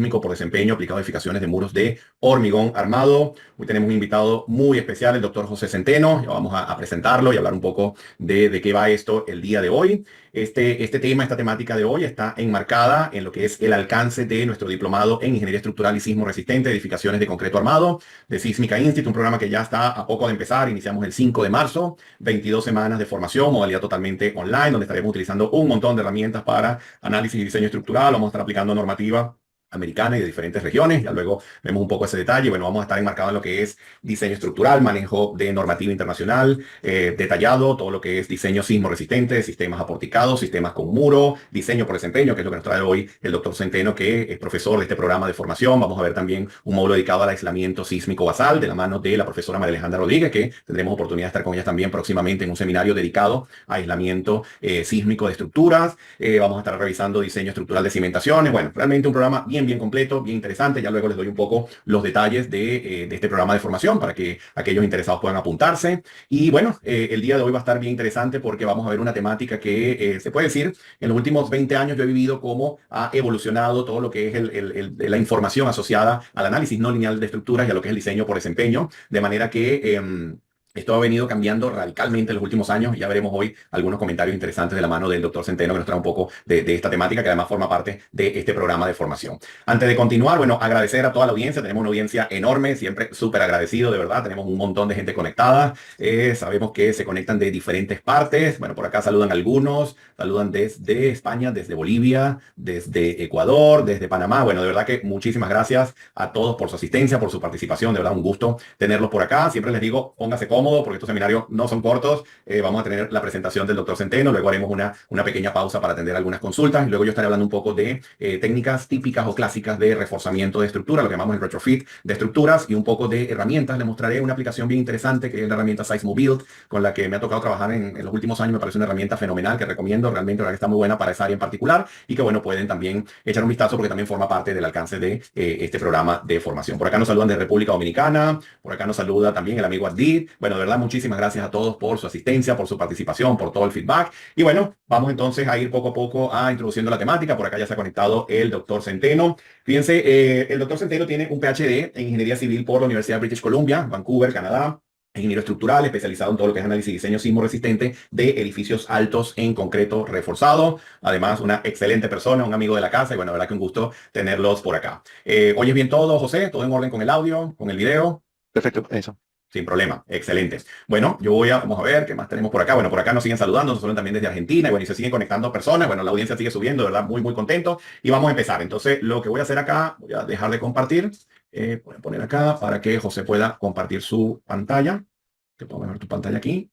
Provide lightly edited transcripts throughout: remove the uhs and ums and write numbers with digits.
Sísmico por desempeño aplicado a edificaciones de muros de hormigón armado. Hoy tenemos un invitado muy especial, el doctor José Centeno. Ya vamos a presentarlo y hablar un poco de qué va esto el día de hoy. Este tema, esta temática de hoy está enmarcada en lo que es el alcance de nuestro diplomado en Ingeniería Estructural y Sismo Resistente de Edificaciones de Concreto Armado de Sísmica Institute, un programa que ya está a poco de empezar. Iniciamos el 5 de marzo, 22 semanas de formación, modalidad totalmente online, donde estaremos utilizando un montón de herramientas para análisis y diseño estructural. Vamos a estar aplicando normativa americana y de diferentes regiones. Ya luego vemos un poco ese detalle. Bueno, vamos a estar enmarcados en lo que es diseño estructural, manejo de normativa internacional, detallado, todo lo que es diseño sismo resistente, sistemas aporticados, sistemas con muro, diseño por desempeño, que es lo que nos trae hoy el doctor Centeno, que es profesor de este programa de formación. Vamos a ver también un módulo dedicado al aislamiento sísmico basal de la mano de la profesora María Alejandra Rodríguez, que tendremos oportunidad de estar con ella también próximamente en un seminario dedicado a aislamiento sísmico de estructuras. Vamos a estar revisando diseño estructural de cimentaciones. Bueno, realmente un programa bien completo, bien interesante. Ya luego les doy un poco los detalles de este programa de formación para que aquellos interesados puedan apuntarse. Y bueno, el día de hoy va a estar bien interesante porque vamos a ver una temática que se puede decir, en los últimos 20 años yo he vivido cómo ha evolucionado todo lo que es la información asociada al análisis no lineal de estructuras y a lo que es el diseño por desempeño, de manera que esto ha venido cambiando radicalmente en los últimos años y ya veremos hoy algunos comentarios interesantes de la mano del doctor Centeno que nos trae un poco de esta temática que además forma parte de este programa de formación. Antes de continuar, bueno, agradecer a toda la audiencia. Tenemos una audiencia enorme, siempre súper agradecido, de verdad. Tenemos un montón de gente conectada. Sabemos que se conectan de diferentes partes. Bueno, por acá saludan algunos, saludan desde España, desde Bolivia, desde Ecuador, desde Panamá. Bueno, de verdad que muchísimas gracias a todos por su asistencia, por su participación. De verdad, un gusto tenerlos por acá. Siempre les digo, póngase cómodo porque estos seminarios no son cortos. Vamos a tener la presentación del doctor Centeno, luego haremos una pequeña pausa para atender algunas consultas y luego yo estaré hablando un poco de técnicas típicas o clásicas de reforzamiento de estructura, lo que llamamos el retrofit de estructuras y un poco de herramientas. Les mostraré una aplicación bien interesante que es la herramienta SeismoBuild, con la que me ha tocado trabajar en los últimos años. Me parece una herramienta fenomenal que recomiendo, realmente la que está muy buena para esa área en particular y que bueno, pueden también echar un vistazo porque también forma parte del alcance de este programa de formación. Por acá nos saludan de República Dominicana, por acá nos saluda también el amigo Adid. Bueno, de verdad, muchísimas gracias a todos por su asistencia, por su participación, por todo el feedback. Y bueno, vamos entonces a ir poco a poco a introduciendo la temática. Por acá ya se ha conectado el doctor Centeno. Fíjense, el doctor Centeno tiene un PhD en Ingeniería Civil por la Universidad de British Columbia, Vancouver, Canadá. Ingeniero estructural, especializado en todo lo que es análisis y diseño sismo resistente de edificios altos en concreto reforzado. Además, una excelente persona, un amigo de la casa y bueno, la verdad que un gusto tenerlos por acá. ¿Oyes bien todo, José? ¿Todo en orden con el audio, con el video? Perfecto, eso. Sin problema, excelente. Bueno, vamos a ver qué más tenemos por acá. Bueno, por acá nos siguen saludando, nos saludan también desde Argentina, y bueno, y se siguen conectando personas. Bueno, la audiencia sigue subiendo, de verdad, muy contento. Y vamos a empezar. Entonces, lo que voy a hacer acá, voy a dejar de compartir. Voy a poner acá para que José pueda compartir su pantalla. Que puedo ver tu pantalla aquí.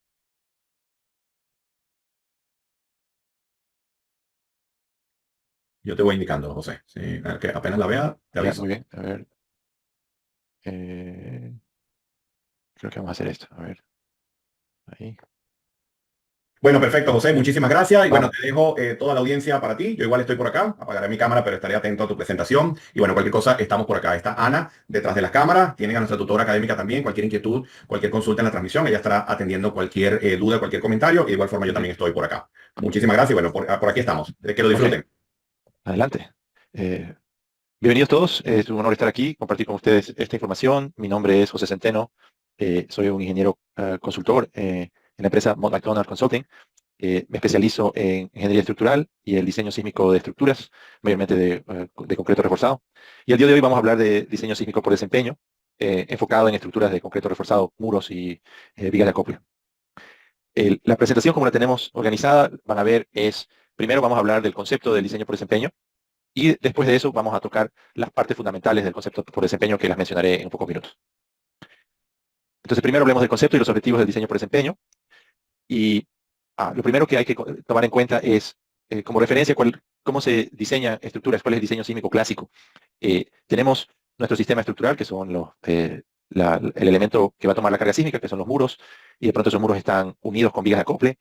Yo te voy indicando, José. Sí, que apenas la vea, te Ya, muy aviso. bien. A ver. eh, Creo que vamos a hacer esto. A ver. Ahí. Bueno, perfecto, José. Muchísimas gracias. Y bueno, Vamos. te dejo toda la audiencia para ti. Yo igual estoy por acá. Apagaré mi cámara, pero estaré atento a tu presentación. Y bueno, cualquier cosa, estamos por acá. Está Ana detrás de las cámaras. Tienen a nuestra tutora académica también. Cualquier inquietud, cualquier consulta en la transmisión, ella estará atendiendo cualquier duda, cualquier comentario. Y de igual forma, yo también Perfecto. estoy por acá. Muchísimas gracias. Y bueno, por aquí estamos. Que lo Ok, disfruten. adelante. Eh, Bienvenidos todos. Es un honor estar aquí, compartir con ustedes esta información. Mi nombre es José Centeno. Soy un ingeniero consultor en la empresa Mott MacDonald Consulting. Me especializo en ingeniería estructural y el diseño sísmico de estructuras, mayormente de concreto reforzado. Y el día de hoy vamos a hablar de diseño sísmico por desempeño, enfocado en estructuras de concreto reforzado, muros y vigas de acople. La presentación como la tenemos organizada, van a ver, primero vamos a hablar del concepto del diseño por desempeño y después de eso vamos a tocar las partes fundamentales del concepto por desempeño que las mencionaré en pocos minutos. Entonces primero hablemos del concepto y los objetivos del diseño por desempeño y lo primero que hay que tomar en cuenta es como referencia cómo se diseña estructuras, cuál es el diseño sísmico clásico. Tenemos nuestro sistema estructural, que son el elemento que va a tomar la carga sísmica, que son los muros, y de pronto esos muros están unidos con vigas de acople.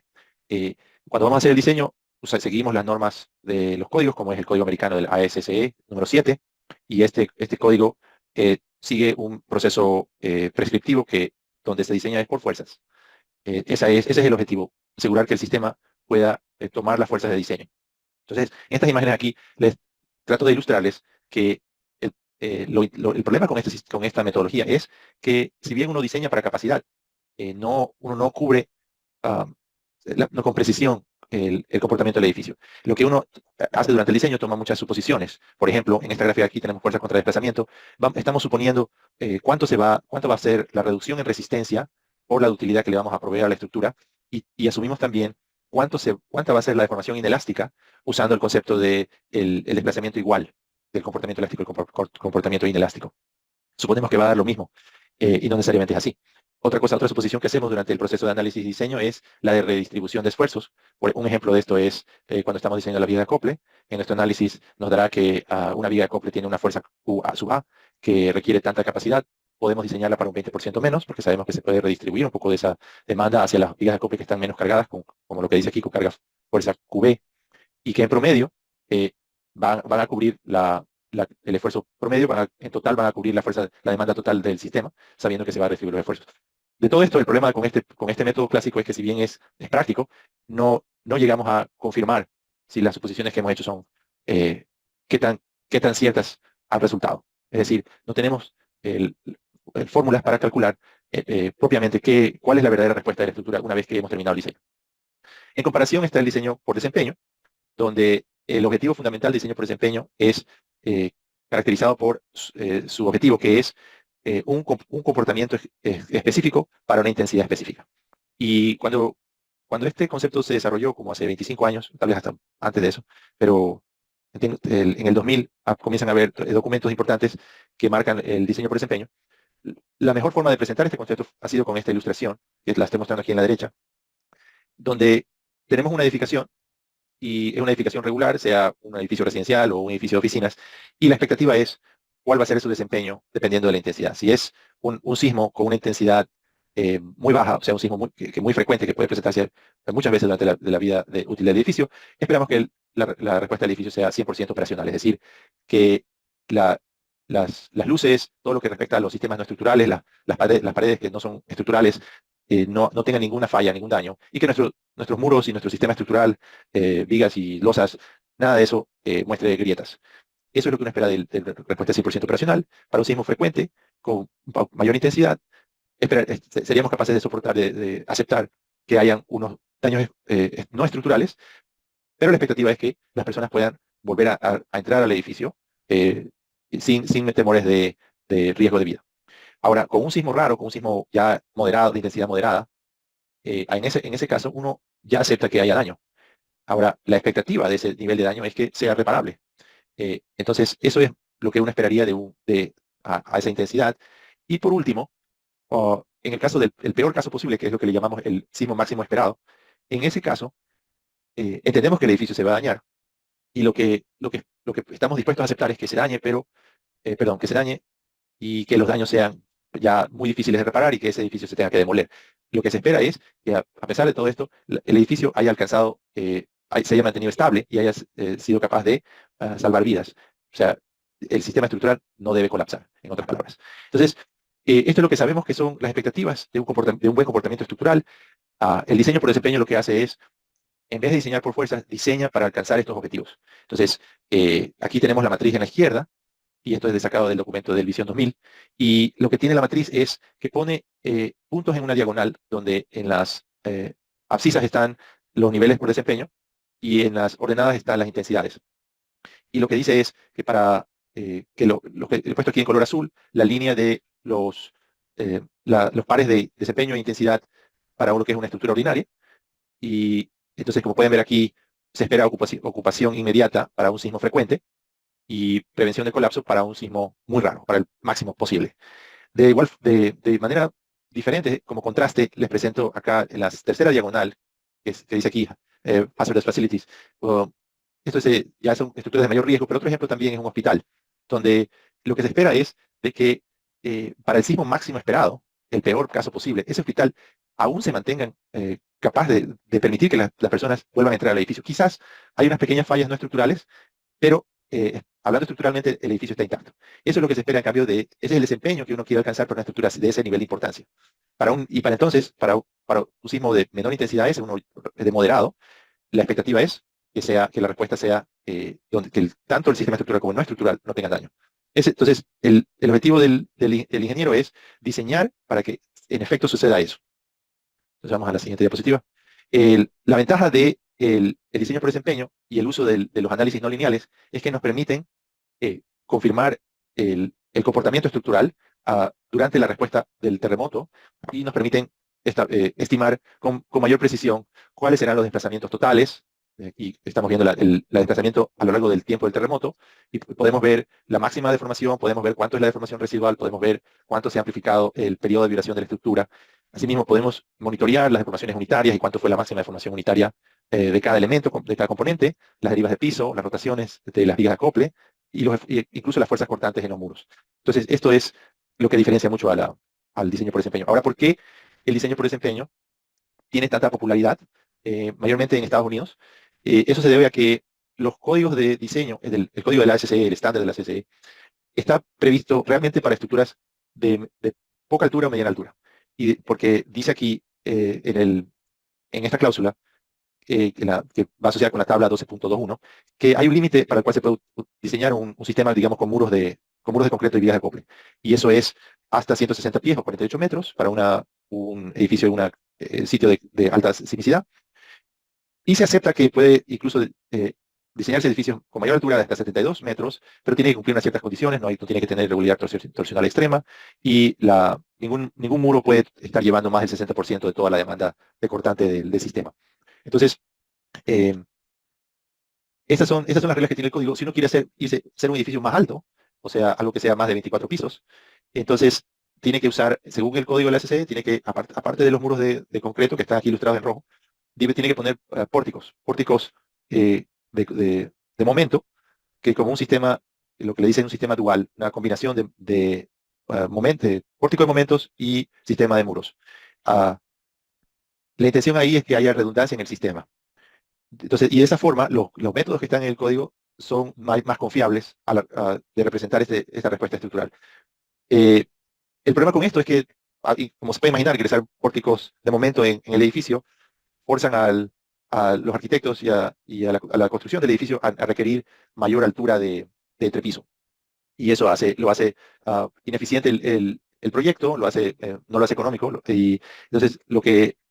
Eh, Cuando vamos a hacer el diseño, seguimos las normas de los códigos, como es el código americano del ASCE número 7, y este código sigue un proceso prescriptivo donde se diseña es por fuerzas. Ese es el objetivo, asegurar que el sistema pueda tomar las fuerzas de diseño. Entonces, en estas imágenes aquí les trato de ilustrarles que el problema con esta metodología es que si bien uno diseña para capacidad, uno no cubre ah, no con precisión el comportamiento del edificio. Lo que uno hace durante el diseño toma muchas suposiciones. Por ejemplo, en esta gráfica aquí tenemos fuerza contra desplazamiento. Estamos suponiendo cuánto va a ser la reducción en resistencia por la utilidad que le vamos a proveer a la estructura y asumimos también cuánta va a ser la deformación inelástica usando el concepto de el desplazamiento igual del comportamiento elástico y el comportamiento inelástico. Suponemos que va a dar lo mismo y no necesariamente es así. Otra suposición que hacemos durante el proceso de análisis y diseño es la de redistribución de esfuerzos. Un ejemplo de esto es cuando estamos diseñando la viga de acople. En nuestro análisis nos dará que una viga de acople tiene una fuerza Q A sub A que requiere tanta capacidad. Podemos diseñarla para un 20% menos porque sabemos que se puede redistribuir un poco de esa demanda hacia las vigas de acople que están menos cargadas, como lo que dice aquí, con carga fuerza QB, y que en promedio van a cubrir el esfuerzo promedio, en total van a cubrir la demanda total del sistema, sabiendo que se va a recibir los esfuerzos. De todo esto, el problema con este método clásico es que si bien es práctico, no llegamos a confirmar si las suposiciones que hemos hecho son qué tan ciertas han resultado. Es decir, no tenemos fórmulas para calcular propiamente cuál es la verdadera respuesta de la estructura una vez que hemos terminado el diseño. En comparación está el diseño por desempeño, donde el objetivo fundamental del diseño por desempeño es caracterizado por su objetivo, que es un comportamiento específico para una intensidad específica. Y cuando este concepto se desarrolló, como hace 25 años, tal vez hasta antes de eso, pero en el 2000 comienzan a haber documentos importantes que marcan el diseño por desempeño. La mejor forma de presentar este concepto ha sido con esta ilustración, que la estoy mostrando aquí en la derecha, donde tenemos una edificación, y es una edificación regular, sea un edificio residencial o un edificio de oficinas, y la expectativa es cuál va a ser su desempeño dependiendo de la intensidad. Si es un sismo con una intensidad muy baja, o sea, un sismo muy frecuente que puede presentarse muchas veces durante la vida útil del edificio, esperamos que la respuesta del edificio sea 100% operacional, es decir, que las luces, todo lo que respecta a los sistemas no estructurales, las paredes que no son estructurales, no tengan ninguna falla, ningún daño, y que nuestros muros y nuestro sistema estructural, vigas y losas, nada de eso muestre grietas. Eso es lo que uno espera de respuesta 100% operacional. Para un sismo frecuente, con mayor intensidad, seríamos capaces de soportar, de aceptar que hayan unos daños no estructurales, pero la expectativa es que las personas puedan volver a entrar al edificio sin temores de riesgo de vida. Ahora, con un sismo raro, con un sismo ya moderado, de intensidad moderada, en ese caso uno ya acepta que haya daño. Ahora, la expectativa de ese nivel de daño es que sea reparable. Entonces, eso es lo que uno esperaría a esa intensidad. Y por último, en el caso el peor caso posible, que es lo que le llamamos el sismo máximo esperado, en ese caso, entendemos que el edificio se va a dañar y lo que estamos dispuestos a aceptar es que se dañe, que se dañe y que los daños sean ya muy difíciles de reparar y que ese edificio se tenga que demoler. Lo que se espera es que a pesar de todo esto, el edificio haya alcanzado, se haya mantenido estable y haya sido capaz de salvar vidas. O sea, el sistema estructural no debe colapsar, en otras palabras. Entonces, esto es lo que sabemos que son las expectativas de un buen comportamiento estructural. El diseño por desempeño lo que hace es, en vez de diseñar por fuerzas, diseña para alcanzar estos objetivos. Entonces, aquí tenemos la matriz en la izquierda, y esto es sacado del documento del Visión 2000, y lo que tiene la matriz es que pone puntos en una diagonal donde en las abscisas están los niveles por desempeño y en las ordenadas están las intensidades. Y lo que dice es que para lo que he puesto aquí en color azul, la línea de los pares de desempeño e intensidad para uno que es una estructura ordinaria, y entonces, como pueden ver aquí, se espera ocupación inmediata para un sismo frecuente, y prevención de colapso para un sismo muy raro, para el máximo posible. De manera diferente, como contraste, les presento acá en la tercera diagonal, que dice aquí, Hazardous Facilities. Esto ya son estructuras de mayor riesgo, pero otro ejemplo también es un hospital, donde lo que se espera es de que para el sismo máximo esperado, el peor caso posible, ese hospital aún se mantenga capaz de permitir que las personas vuelvan a entrar al edificio. Quizás hay unas pequeñas fallas no estructurales, pero hablando estructuralmente, el edificio está intacto. Eso es lo que se espera en cambio ese es el desempeño que uno quiere alcanzar para una estructura de ese nivel de importancia. Para un sismo de menor intensidad, uno de moderado, la expectativa es que la respuesta sea que tanto el sistema estructural como el no estructural no tengan daño. Entonces, el objetivo del ingeniero es diseñar para que en efecto suceda eso. Entonces vamos a la siguiente diapositiva. La ventaja de el diseño por desempeño y el uso de los análisis no lineales es que nos permiten confirmar el comportamiento estructural durante la respuesta del terremoto y nos permiten estimar con mayor precisión cuáles serán los desplazamientos totales. Y estamos viendo el desplazamiento a lo largo del tiempo del terremoto y podemos ver la máxima deformación, podemos ver cuánto es la deformación residual, podemos ver cuánto se ha amplificado el periodo de vibración de la estructura. Asimismo, podemos monitorear las deformaciones unitarias y cuánto fue la máxima deformación unitaria de cada elemento, de cada componente, las derivas de piso, las rotaciones de las vigas de acople y incluso las fuerzas cortantes en los muros. Entonces, esto es lo que diferencia mucho al diseño por desempeño. Ahora, ¿por qué el diseño por desempeño tiene tanta popularidad, mayormente en Estados Unidos? Eso se debe a que los códigos de diseño, el código de la ASCE, el estándar de la ASCE, está previsto realmente para estructuras de poca altura o mediana altura. Y porque dice aquí en esta cláusula, que va asociada con la tabla 12.21, que hay un límite para el cual se puede diseñar un sistema, digamos, con muros de concreto y vigas de acople. Y eso es hasta 160 pies o 48 metros para un edificio de un sitio de alta sismicidad. Y se acepta que puede incluso diseñarse edificios con mayor altura de hasta 72 metros, pero tiene que cumplir unas ciertas condiciones, no tiene que tener irregularidad torsional extrema, y ningún muro puede estar llevando más del 60% de toda la demanda de cortante del sistema. Entonces, eh, esas son las reglas que tiene el código. Si uno quiere ser un edificio más alto, o sea, algo que sea más de 24 pisos, entonces tiene que usar, según el código de la SCE, tiene que, aparte de los muros de concreto que están aquí ilustrados en rojo, tiene que poner pórticos de momento, que como un sistema, lo que le dicen un sistema dual, una combinación de pórtico de momentos y sistema de muros. La intención ahí es que haya redundancia en el sistema. Entonces, y de esa forma, los métodos que están en el código son más confiables de representar esta respuesta estructural. Eh, el problema con esto es que, y como se puede imaginar, ingresar pórticos de momento en el edificio forzan a los arquitectos a la construcción del edificio a requerir mayor altura de entrepiso. Y eso lo hace ineficiente el proyecto, no lo hace económico. Y entonces,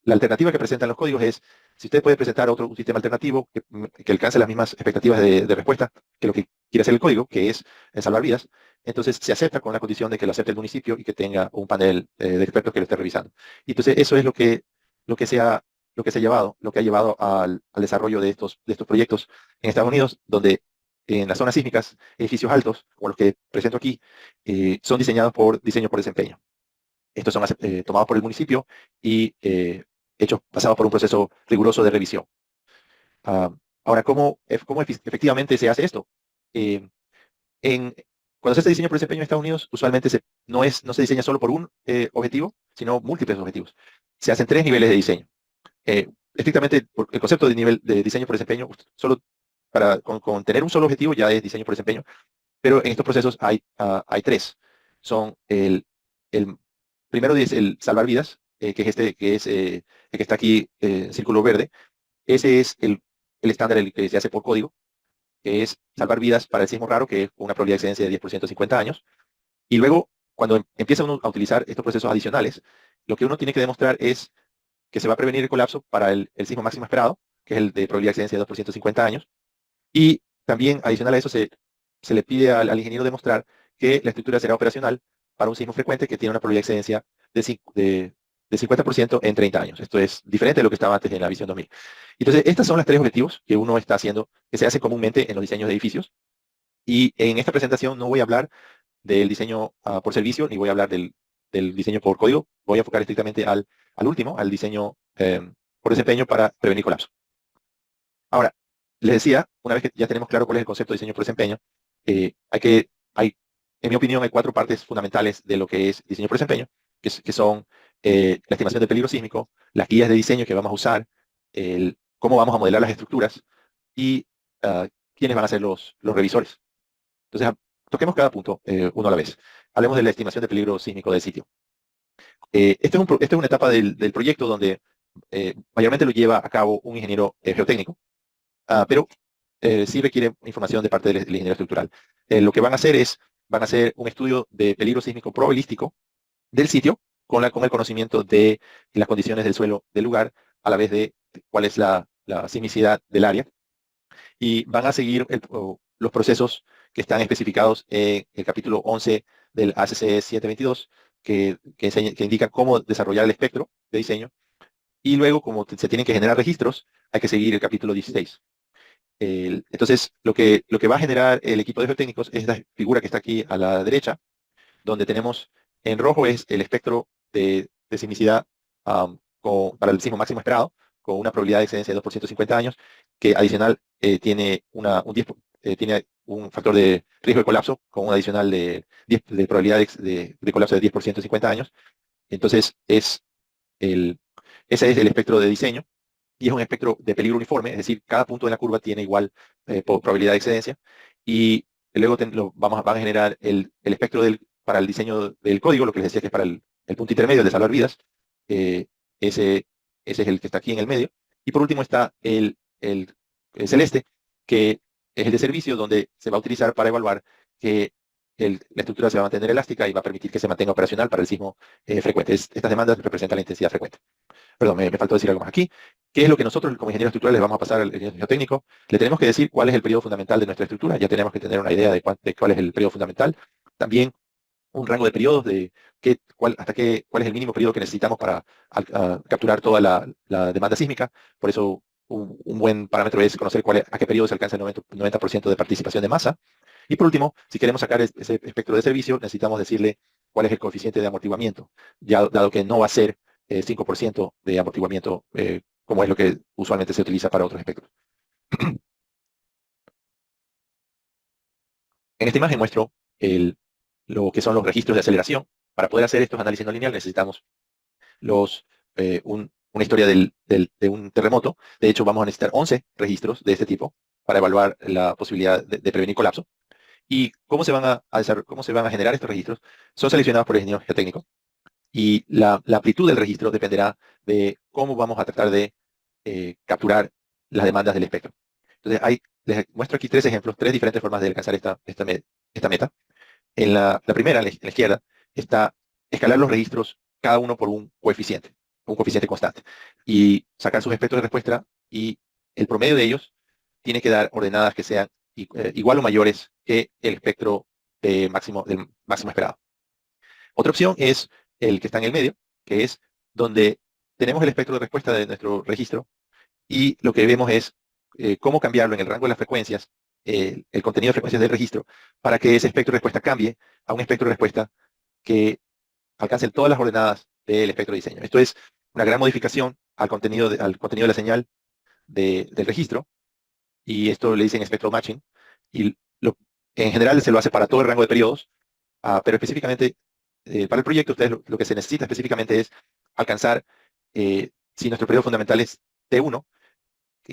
la alternativa que presentan los códigos es, si usted puede presentar un sistema alternativo que alcance las mismas expectativas de respuesta que lo que quiere hacer el código, que es salvar vidas, entonces se acepta con la condición de que lo acepte el municipio y que tenga un panel de expertos que lo esté revisando. Y entonces, eso es lo que se ha llevado, lo que ha llevado al desarrollo de estos proyectos en Estados Unidos, donde en las zonas sísmicas, edificios altos, como los que presento aquí, son diseñados por diseño por desempeño. Estos son tomados por el municipio y pasados por un proceso riguroso de revisión. Ahora, ¿cómo efectivamente se hace esto? Eh, cuando se hace diseño por desempeño en Estados Unidos, usualmente no se diseña solo por un objetivo, sino múltiples objetivos. Se hacen 3 niveles de diseño. Estrictamente, el concepto de nivel de diseño por desempeño, solo con tener un solo objetivo ya es diseño por desempeño, pero en estos procesos hay 3. Son el primero es el salvar vidas, que es el que está aquí en círculo verde. Ese es el estándar que se hace por código, que es salvar vidas para el sismo raro, que es una probabilidad de excedencia de 10% en 50 años. Y luego, cuando empieza uno a utilizar estos procesos adicionales, lo que uno tiene que demostrar es que se va a prevenir el colapso para el sismo máximo esperado, que es el de probabilidad de excedencia de 2% en 50 años. Y también, adicional a eso, se le pide al ingeniero demostrar que la estructura será operacional para un sismo frecuente que tiene una probabilidad de excedencia de 50% en 30 años. Esto es diferente de lo que estaba antes en la visión 2000. Entonces, estos son los 3 objetivos que uno está haciendo, que se hace comúnmente en los diseños de edificios. Y en esta presentación no voy a hablar del diseño por servicio, ni voy a hablar del diseño por código. Voy a enfocar estrictamente al último, al diseño por desempeño para prevenir colapso. Ahora, les decía, una vez que ya tenemos claro cuál es el concepto de diseño por desempeño, en mi opinión, hay 4 partes fundamentales de lo que es diseño por desempeño, que son la estimación del peligro sísmico, las guías de diseño que vamos a usar, cómo vamos a modelar las estructuras y quiénes van a ser los revisores. Entonces, toquemos cada punto uno a la vez. Hablemos de la estimación de peligro sísmico del sitio. Esta es una etapa del proyecto donde mayormente lo lleva a cabo un ingeniero geotécnico, pero sí requiere información de parte del ingeniero estructural. Lo que van a hacer es van a hacer un estudio de peligro sísmico probabilístico del sitio con el conocimiento de las condiciones del suelo del lugar, a la vez de cuál es la sismicidad del área. Y van a seguir los procesos que están especificados en el capítulo 11 del ACC 722, que indica cómo desarrollar el espectro de diseño. Y luego, como se tienen que generar registros, hay que seguir el capítulo 16. Entonces, lo que va a generar el equipo de geotécnicos es la figura que está aquí a la derecha, donde tenemos en rojo es el espectro de sismicidad para el sismo máximo esperado, con una probabilidad de excedencia de 2 por 150 años, que adicional tiene, tiene un factor de riesgo de colapso con un adicional de probabilidad de colapso de 10 por 150 años. Entonces, ese es el espectro de diseño, y es un espectro de peligro uniforme, es decir, cada punto de la curva tiene igual probabilidad de excedencia, y luego van a generar el espectro para el diseño del código, lo que les decía que es para el punto intermedio, el de salvar vidas. eh, ese, ese es el que está aquí en el medio. Y por último está el celeste, que es el de servicio, donde se va a utilizar para evaluar que la estructura se va a mantener elástica y va a permitir que se mantenga operacional para el sismo frecuente. Estas demandas representan la intensidad frecuente. Perdón, me faltó decir algo más aquí. ¿Qué es lo que nosotros como ingenieros estructurales vamos a pasar al ingeniero geotécnico? Le tenemos que decir cuál es el periodo fundamental de nuestra estructura. Ya tenemos que tener una idea de cuál es el periodo fundamental. También un rango de periodos de cuál es el mínimo periodo que necesitamos para capturar toda la demanda sísmica. Por eso un buen parámetro es conocer a qué periodo se alcanza el 90% de participación de masa. Y por último, si queremos sacar ese espectro de servicio, necesitamos decirle cuál es el coeficiente de amortiguamiento, ya dado que no va a ser 5% de amortiguamiento, como es lo que usualmente se utiliza para otros espectros. En esta imagen muestro lo que son los registros de aceleración. Para poder hacer estos análisis no lineal necesitamos una historia de un terremoto. De hecho, vamos a necesitar 11 registros de este tipo para evaluar la posibilidad de prevenir colapso. ¿Y cómo se van a generar estos registros? Son seleccionados por el ingeniero geotécnico, y la amplitud del registro dependerá de cómo vamos a tratar de capturar las demandas del espectro. Entonces, les muestro aquí tres ejemplos, tres diferentes formas de alcanzar esta meta. En la primera, en la izquierda, está escalar los registros, cada uno por un coeficiente constante, y sacar sus espectros de respuesta, y el promedio de ellos tiene que dar ordenadas que sean igual o mayores que el espectro del máximo esperado. Otra opción es el que está en el medio, que es donde tenemos el espectro de respuesta de nuestro registro, y lo que vemos es cómo cambiarlo en el rango de las frecuencias, el contenido de frecuencias del registro, para que ese espectro de respuesta cambie a un espectro de respuesta que alcance todas las ordenadas del espectro de diseño. Esto es una gran modificación al contenido de la señal del registro, y esto le dicen espectro matching, y en general se lo hace para todo el rango de periodos, pero específicamente para el proyecto lo que se necesita específicamente es alcanzar, si nuestro periodo fundamental es T1,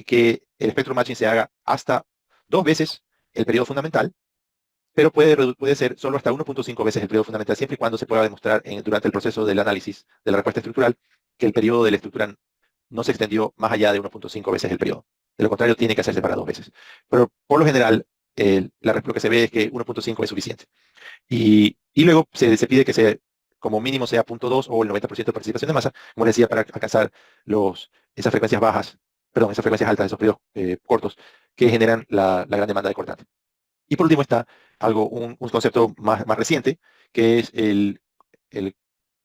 que el espectro matching se haga hasta 2 veces el periodo fundamental, pero puede ser solo hasta 1.5 veces el periodo fundamental, siempre y cuando se pueda demostrar durante el proceso del análisis de la respuesta estructural que el periodo de la estructura no se extendió más allá de 1.5 veces el periodo. De lo contrario, tiene que hacerse para 2 veces. Pero por lo general, lo que se ve es que 1.5 es suficiente. Y luego se pide que como mínimo sea 0.2 o el 90% de participación de masa, como les decía, para alcanzar esas frecuencias esas frecuencias altas, esos periodos cortos que generan la gran demanda de cortante. Y por último está un concepto más reciente, que es el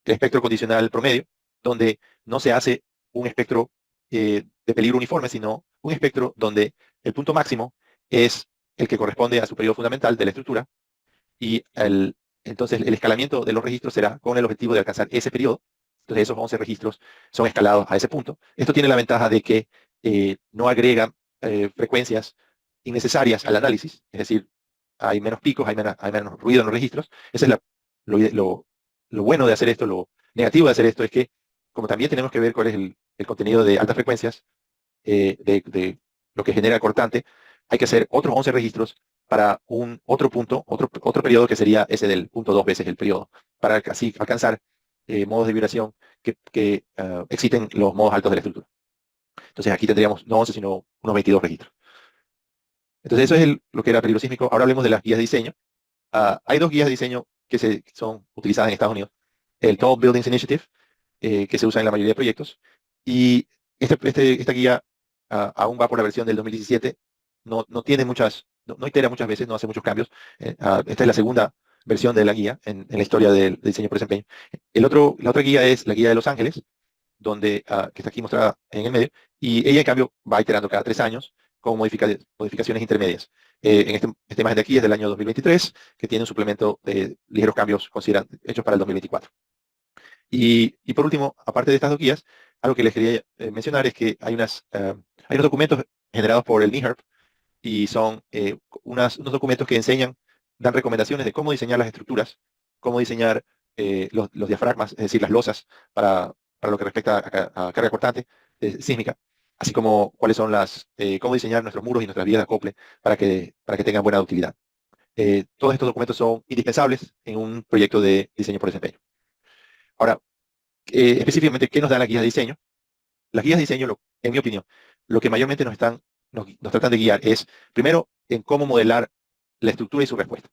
espectro condicional promedio, donde no se hace un espectro de peligro uniforme, sino un espectro donde el punto máximo es el que corresponde a su periodo fundamental de la estructura, y entonces el escalamiento de los registros será con el objetivo de alcanzar ese periodo. Entonces esos 11 registros son escalados a ese punto. Esto tiene la ventaja de que no agrega frecuencias innecesarias al análisis, es decir, hay menos picos, hay menos ruido en los registros. Ese es lo bueno de hacer esto. Lo negativo de hacer esto es que, como también tenemos que ver cuál es el contenido de altas frecuencias de lo que genera el cortante, hay que hacer otros 11 registros para otro periodo, que sería ese del punto 2 veces el periodo, para así alcanzar modos de vibración que exciten los modos altos de la estructura. Entonces aquí tendríamos no 11, sino unos 22 registros. Entonces eso es lo que era peligro sísmico. Ahora hablemos de las guías de diseño. hay dos guías de diseño que son utilizadas en Estados Unidos. El Tall Buildings Initiative, que se usa en la mayoría de proyectos. Y esta guía aún va por la versión del 2017. No tiene no itera muchas veces, no hace muchos cambios. Esta es la segunda versión de la guía en la historia del diseño por desempeño. La otra guía es la guía de Los Ángeles, que está aquí mostrada en el medio, y ella en cambio va iterando cada 3 años con modificaciones intermedias. Esta imagen de aquí es del año 2023, que tiene un suplemento de ligeros cambios hechos para el 2024. Y por último, aparte de estas dos guías, algo que les quería mencionar es que hay unos documentos generados por el NIHRP y son unos documentos que dan recomendaciones de cómo diseñar las estructuras, cómo diseñar los diafragmas, es decir, las losas para lo que respecta a carga cortante sísmica, así como cómo diseñar nuestros muros y nuestras vías de acople para que tengan buena utilidad. Todos estos documentos son indispensables en un proyecto de diseño por desempeño. Ahora, específicamente, ¿qué nos da la guía de diseño? Las guías de diseño, en mi opinión, lo que mayormente nos tratan de guiar es, primero, en cómo modelar la estructura y su respuesta.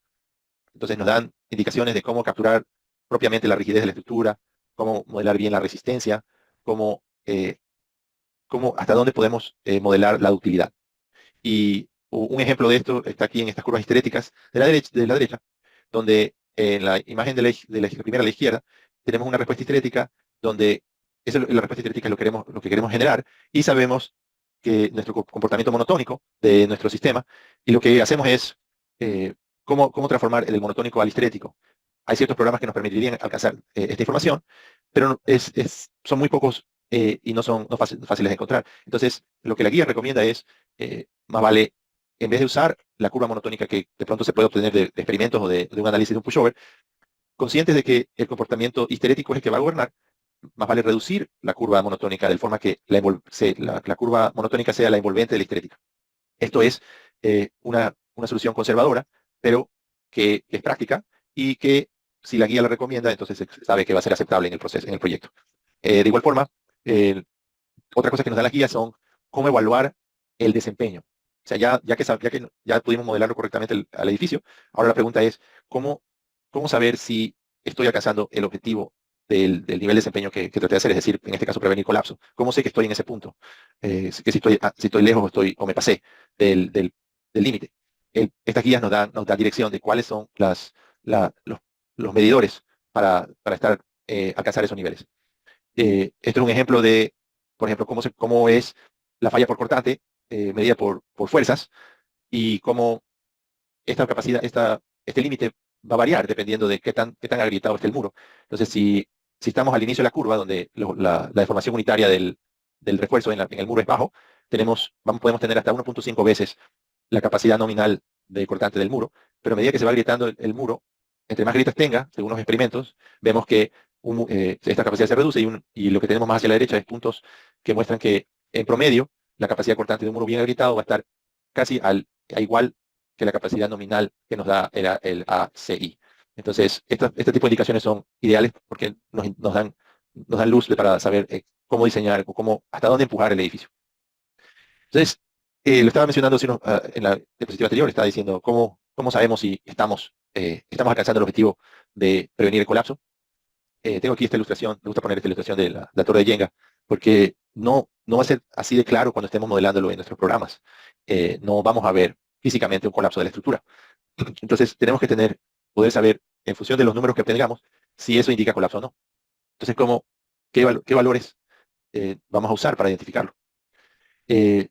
Entonces nos dan indicaciones de cómo capturar propiamente la rigidez de la estructura, cómo modelar bien la resistencia, hasta dónde podemos modelar la ductilidad. Y un ejemplo de esto está aquí en estas curvas histeréticas de la derecha, donde en la imagen de la primera a la izquierda tenemos una respuesta histerética donde la respuesta histerética es lo que queremos generar, y sabemos que nuestro comportamiento monotónico de nuestro sistema, y lo que hacemos es cómo transformar el monotónico al histerético. Hay ciertos programas que nos permitirían alcanzar esta información, pero son muy pocos y no fáciles de encontrar. Entonces, lo que la guía recomienda es, más vale, en vez de usar la curva monotónica que de pronto se puede obtener de experimentos o de un análisis de un pushover, conscientes de que el comportamiento histerético es el que va a gobernar, más vale reducir la curva monotónica de forma que la curva monotónica sea la envolvente de la histerética. Esto es una solución conservadora, pero que es práctica y que, si la guía la recomienda, entonces se sabe que va a ser aceptable en el proceso, en el proyecto. De igual forma, otra cosa que nos dan las guías son cómo evaluar el desempeño. O sea, ya que ya pudimos modelarlo correctamente al edificio, ahora la pregunta es cómo saber si estoy alcanzando el objetivo del nivel de desempeño que traté de hacer, es decir, en este caso prevenir colapso. ¿Cómo sé que estoy en ese punto? Que si estoy lejos o me pasé del límite. Estas guías nos dan dirección de cuáles son los medidores para alcanzar esos niveles. Esto es un ejemplo de, por ejemplo, cómo es la falla por cortante medida por fuerzas, y cómo esta capacidad, este límite va a variar dependiendo de qué tan agrietado esté el muro. Entonces, si estamos al inicio de la curva, donde la deformación unitaria del refuerzo en el muro es bajo, podemos tener hasta 1.5 veces la capacidad nominal de cortante del muro, pero a medida que se va agrietando el muro, entre más grietas tenga, según los experimentos, vemos que esta capacidad se reduce, y lo que tenemos más hacia la derecha es puntos que muestran que, en promedio, la capacidad cortante de un muro bien agrietado va a estar casi a igual que la capacidad nominal que nos da el ACI. Entonces, este tipo de indicaciones son ideales porque nos dan luz para saber cómo diseñar o hasta dónde empujar el edificio. Entonces, lo estaba mencionando en la diapositiva anterior, estaba diciendo cómo sabemos si estamos alcanzando el objetivo de prevenir el colapso. Tengo aquí esta ilustración, me gusta poner esta ilustración de la torre de Jenga, porque no va a ser así de claro cuando estemos modelándolo en nuestros programas. No vamos a ver físicamente un colapso de la estructura. Entonces, tenemos que poder saber, en función de los números que obtengamos, si eso indica colapso o no. Entonces, ¿qué valores vamos a usar para identificarlo? Eh,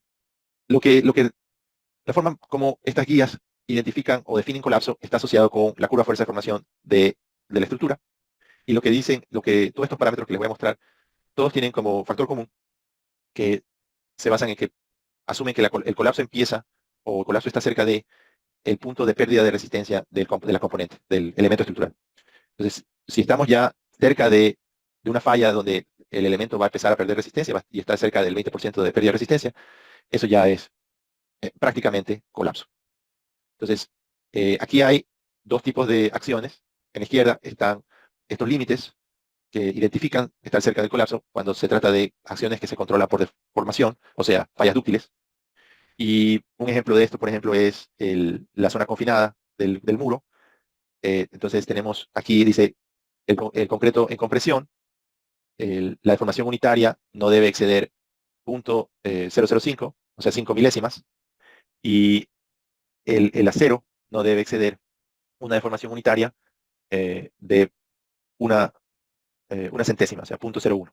la forma como estas guías identifican o definen colapso está asociado con la curva fuerza de formación de la estructura. Y todos estos parámetros que les voy a mostrar, todos tienen como factor común que se basan en que asumen que el colapso empieza, o el colapso está cerca de el punto de pérdida de resistencia de la componente, del elemento estructural. Entonces, si estamos ya cerca de una falla donde el elemento va a empezar a perder resistencia y está cerca del 20% de pérdida de resistencia, eso ya es prácticamente colapso. Entonces, aquí hay dos tipos de acciones. En la izquierda están estos límites que identifican estar cerca del colapso cuando se trata de acciones que se controlan por deformación, o sea, fallas dúctiles. Y un ejemplo de esto, por ejemplo, es la zona confinada del muro, Entonces tenemos aquí, dice, el concreto en compresión, la deformación unitaria no debe exceder 0.005, o sea, 5 milésimas, y el acero no debe exceder una deformación unitaria de una, una centésima, o sea, 0.01.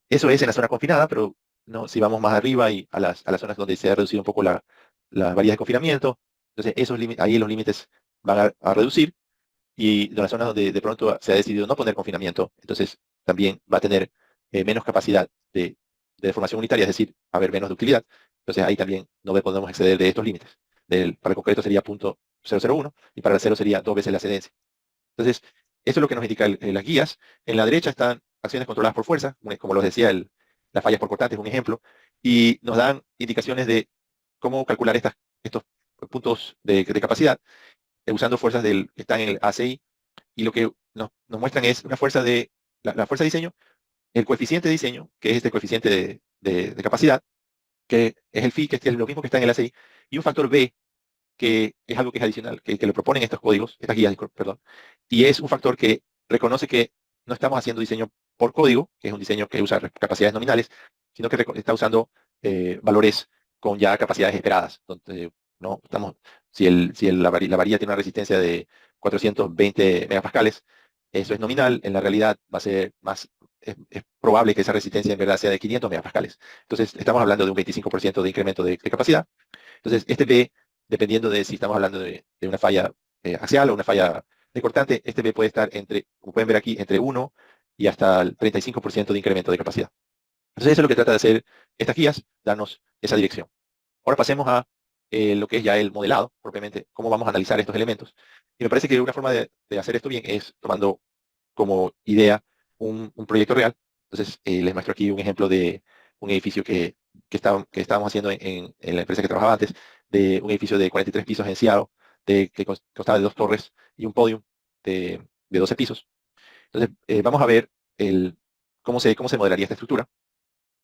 Eso es en la zona confinada, pero no, si vamos más arriba y a las zonas donde se ha reducido un poco las varillas de confinamiento, entonces ahí los límites van a reducir, y de las zonas donde de pronto se ha decidido no poner confinamiento, entonces también va a tener menos capacidad de deformación unitaria, es decir, va a haber menos de utilidad. Entonces ahí también no podemos exceder de estos límites. Para el concreto sería 0.001 y para el acero sería 2 veces la excedencia. Entonces, eso es lo que nos indica las guías. En la derecha están acciones controladas por fuerza, como los decía, las fallas por cortante es un ejemplo, y nos dan indicaciones de cómo calcular estos puntos de capacidad usando fuerzas que están en el ACI, y lo que nos muestran es una fuerza la fuerza de diseño, el coeficiente de diseño, que es este coeficiente de capacidad, que es el phi, que es lo mismo que está en el ACI, y un factor B, que es algo que es adicional, que lo proponen estos códigos, estas guías, perdón, y es un factor que reconoce que no estamos haciendo diseño por código, que es un diseño que usa capacidades nominales, sino que está usando valores con ya capacidades esperadas, donde no estamos, la varilla tiene una resistencia de 420 megapascales, eso es nominal, en la realidad va a ser más, es probable que esa resistencia en verdad sea de 500 megapascales. Entonces, estamos hablando de un 25% de incremento de capacidad. Entonces, este B, dependiendo de si estamos hablando de una falla axial o una falla de cortante, este B puede estar entre, como pueden ver aquí, entre 1 y hasta el 35% de incremento de capacidad. Entonces, eso es lo que trata de hacer estas guías, darnos esa dirección. Ahora pasemos a lo que es ya el modelado, propiamente, cómo vamos a analizar estos elementos. Y me parece que una forma de hacer esto bien es tomando como idea un proyecto real. Entonces, les muestro aquí un ejemplo de un edificio que estábamos haciendo en la empresa que trabajaba antes, de un edificio de 43 pisos en Seattle, que constaba de 2 torres y un podium de 12 pisos. Entonces, vamos a ver cómo se modelaría esta estructura.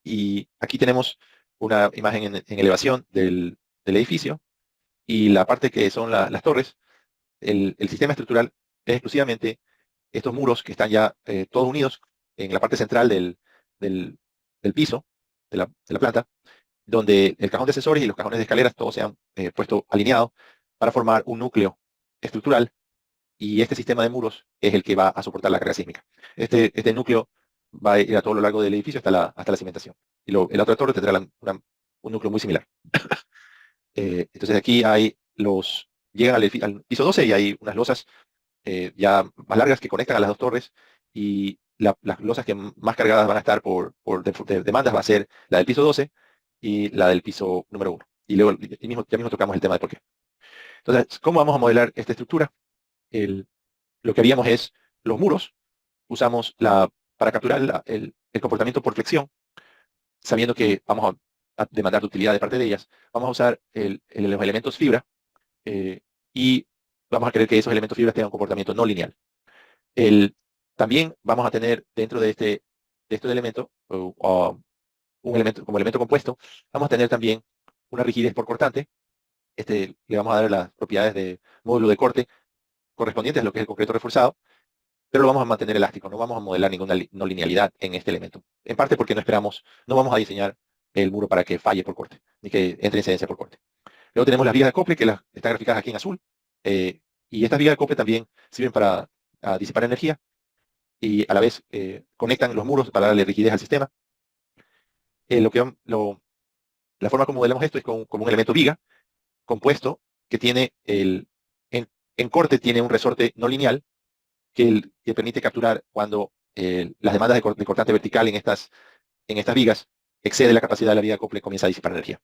Y aquí tenemos una imagen en elevación del edificio, y la parte que son las torres. El sistema estructural es exclusivamente estos muros que están ya todos unidos en la parte central del piso, de la planta, donde el cajón de ascensores y los cajones de escaleras todos se han puesto alineados para formar un núcleo estructural, y este sistema de muros es el que va a soportar la carga sísmica. Este núcleo va a ir a todo lo largo del edificio hasta la cimentación. Y el otro torre tendrá un núcleo muy similar. Entonces aquí llegan al piso 12 y hay unas losas ya más largas que conectan a las 2 torres, y las losas que más cargadas van a estar por demandas va a ser la del piso 12 y la del piso número 1. Y luego ya mismo tocamos el tema de por qué. Entonces, ¿cómo vamos a modelar esta estructura? Lo que haríamos es los muros, usamos para capturar el comportamiento por flexión, sabiendo que vamos a demandar de utilidad de parte de ellas, vamos a usar los elementos fibra, eh, y vamos a querer que esos elementos fibra tengan un comportamiento no lineal. También vamos a tener dentro de este elemento, un elemento como elemento compuesto, vamos a tener también una rigidez por cortante. Le vamos a dar las propiedades de módulo de corte correspondientes a lo que es el concreto reforzado, pero lo vamos a mantener elástico, no vamos a modelar ninguna no linealidad en este elemento. En parte porque no vamos a diseñar el muro para que falle por corte, ni que entre incidencia por corte. Luego tenemos las vigas de acople, que están graficadas aquí en azul, y estas vigas de acople también sirven para disipar energía, y a la vez conectan los muros para darle rigidez al sistema. La forma como modelamos esto es como un elemento viga compuesto que tiene en corte tiene un resorte no lineal que permite capturar cuando las demandas de cortante vertical en estas vigas excede la capacidad de la viga de acople, comienza a disipar energía.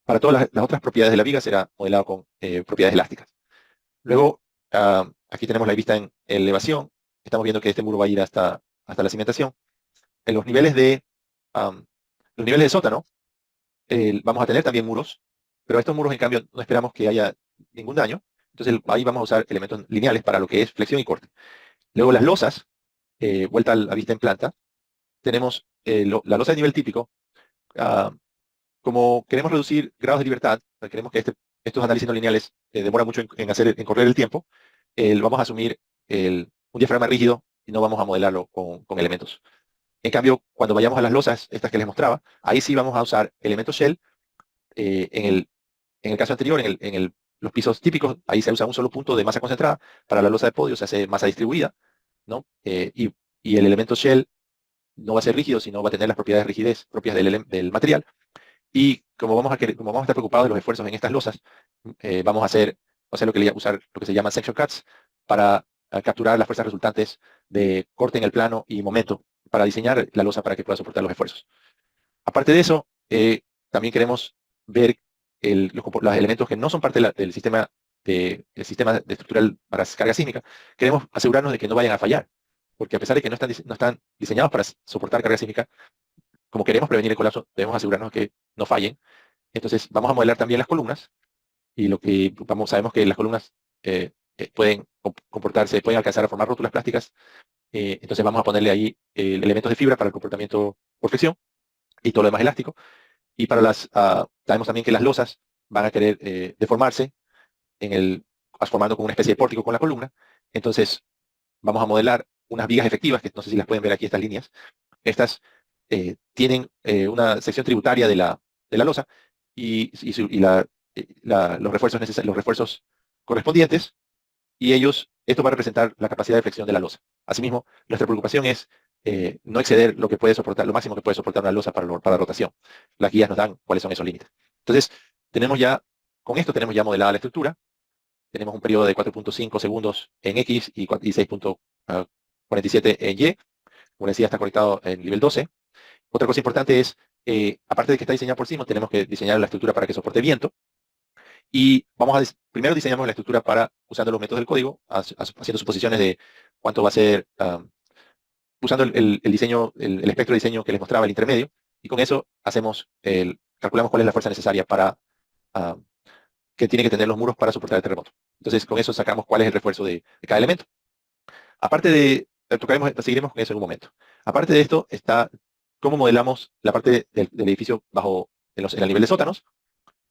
Para todas las otras propiedades de la viga será modelado con propiedades elásticas. Luego, aquí tenemos la vista en elevación. Estamos viendo que este muro va a ir hasta la cimentación. En los niveles de sótano, vamos a tener también muros, pero estos muros, en cambio, no esperamos que haya ningún daño. Entonces, ahí vamos a usar elementos lineales para lo que es flexión y corte. Luego, las losas, vuelta a la vista en planta, tenemos la losa de nivel típico. Como queremos reducir grados de libertad, queremos que estos análisis no lineales demoran mucho en correr el tiempo, vamos a asumir un diafragma rígido y no vamos a modelarlo con elementos. En cambio, cuando vayamos a las losas, estas que les mostraba, ahí sí vamos a usar elementos shell. En el caso anterior, los pisos típicos, ahí se usa un solo punto de masa concentrada. Para la losa de podio se hace masa distribuida, ¿no? Y el elemento shell no va a ser rígido, sino va a tener las propiedades de rigidez propias del material. Y como vamos a estar preocupados de los esfuerzos en estas losas, vamos a hacer usar lo que se llama section cuts para capturar las fuerzas resultantes de corte en el plano y momento para diseñar la losa para que pueda soportar los esfuerzos. Aparte de eso, también queremos ver los elementos que no son parte del sistema de estructural para carga sísmica. Queremos asegurarnos de que no vayan a fallar, porque a pesar de que no están diseñados para soportar carga sísmica, como queremos prevenir el colapso, debemos asegurarnos que no fallen. Entonces, vamos a modelar también las columnas, y sabemos que las columnas pueden comportarse, pueden alcanzar a formar rótulas plásticas. Entonces, vamos a ponerle ahí elementos de fibra para el comportamiento por fricción y todo lo demás elástico. Y sabemos también que las losas van a querer deformarse formando como una especie de pórtico con la columna. Entonces, vamos a modelar unas vigas efectivas, que no sé si las pueden ver aquí, estas líneas. Estas tienen una sección tributaria de la losa y los refuerzos correspondientes, y esto va a representar la capacidad de flexión de la losa. Asimismo, nuestra preocupación es no exceder lo máximo que puede soportar una losa para rotación. Las guías nos dan cuáles son esos límites. Entonces, con esto tenemos ya modelada la estructura. Tenemos un periodo de 4.5 segundos en X y 6.47 en Y. Como decía, está conectado en nivel 12. Otra cosa importante es, aparte de que está diseñado por Siemens, tenemos que diseñar la estructura para que soporte viento. Y primero diseñamos la estructura usando los métodos del código, haciendo suposiciones de cuánto va a ser, usando el espectro de diseño que les mostraba, el intermedio, y con eso calculamos cuál es la fuerza necesaria que tiene que tener los muros para soportar el terremoto. Entonces, con eso sacamos cuál es el refuerzo de cada elemento. Aparte seguiremos con eso en un momento. Aparte de esto, está cómo modelamos la parte del edificio en el nivel de sótanos.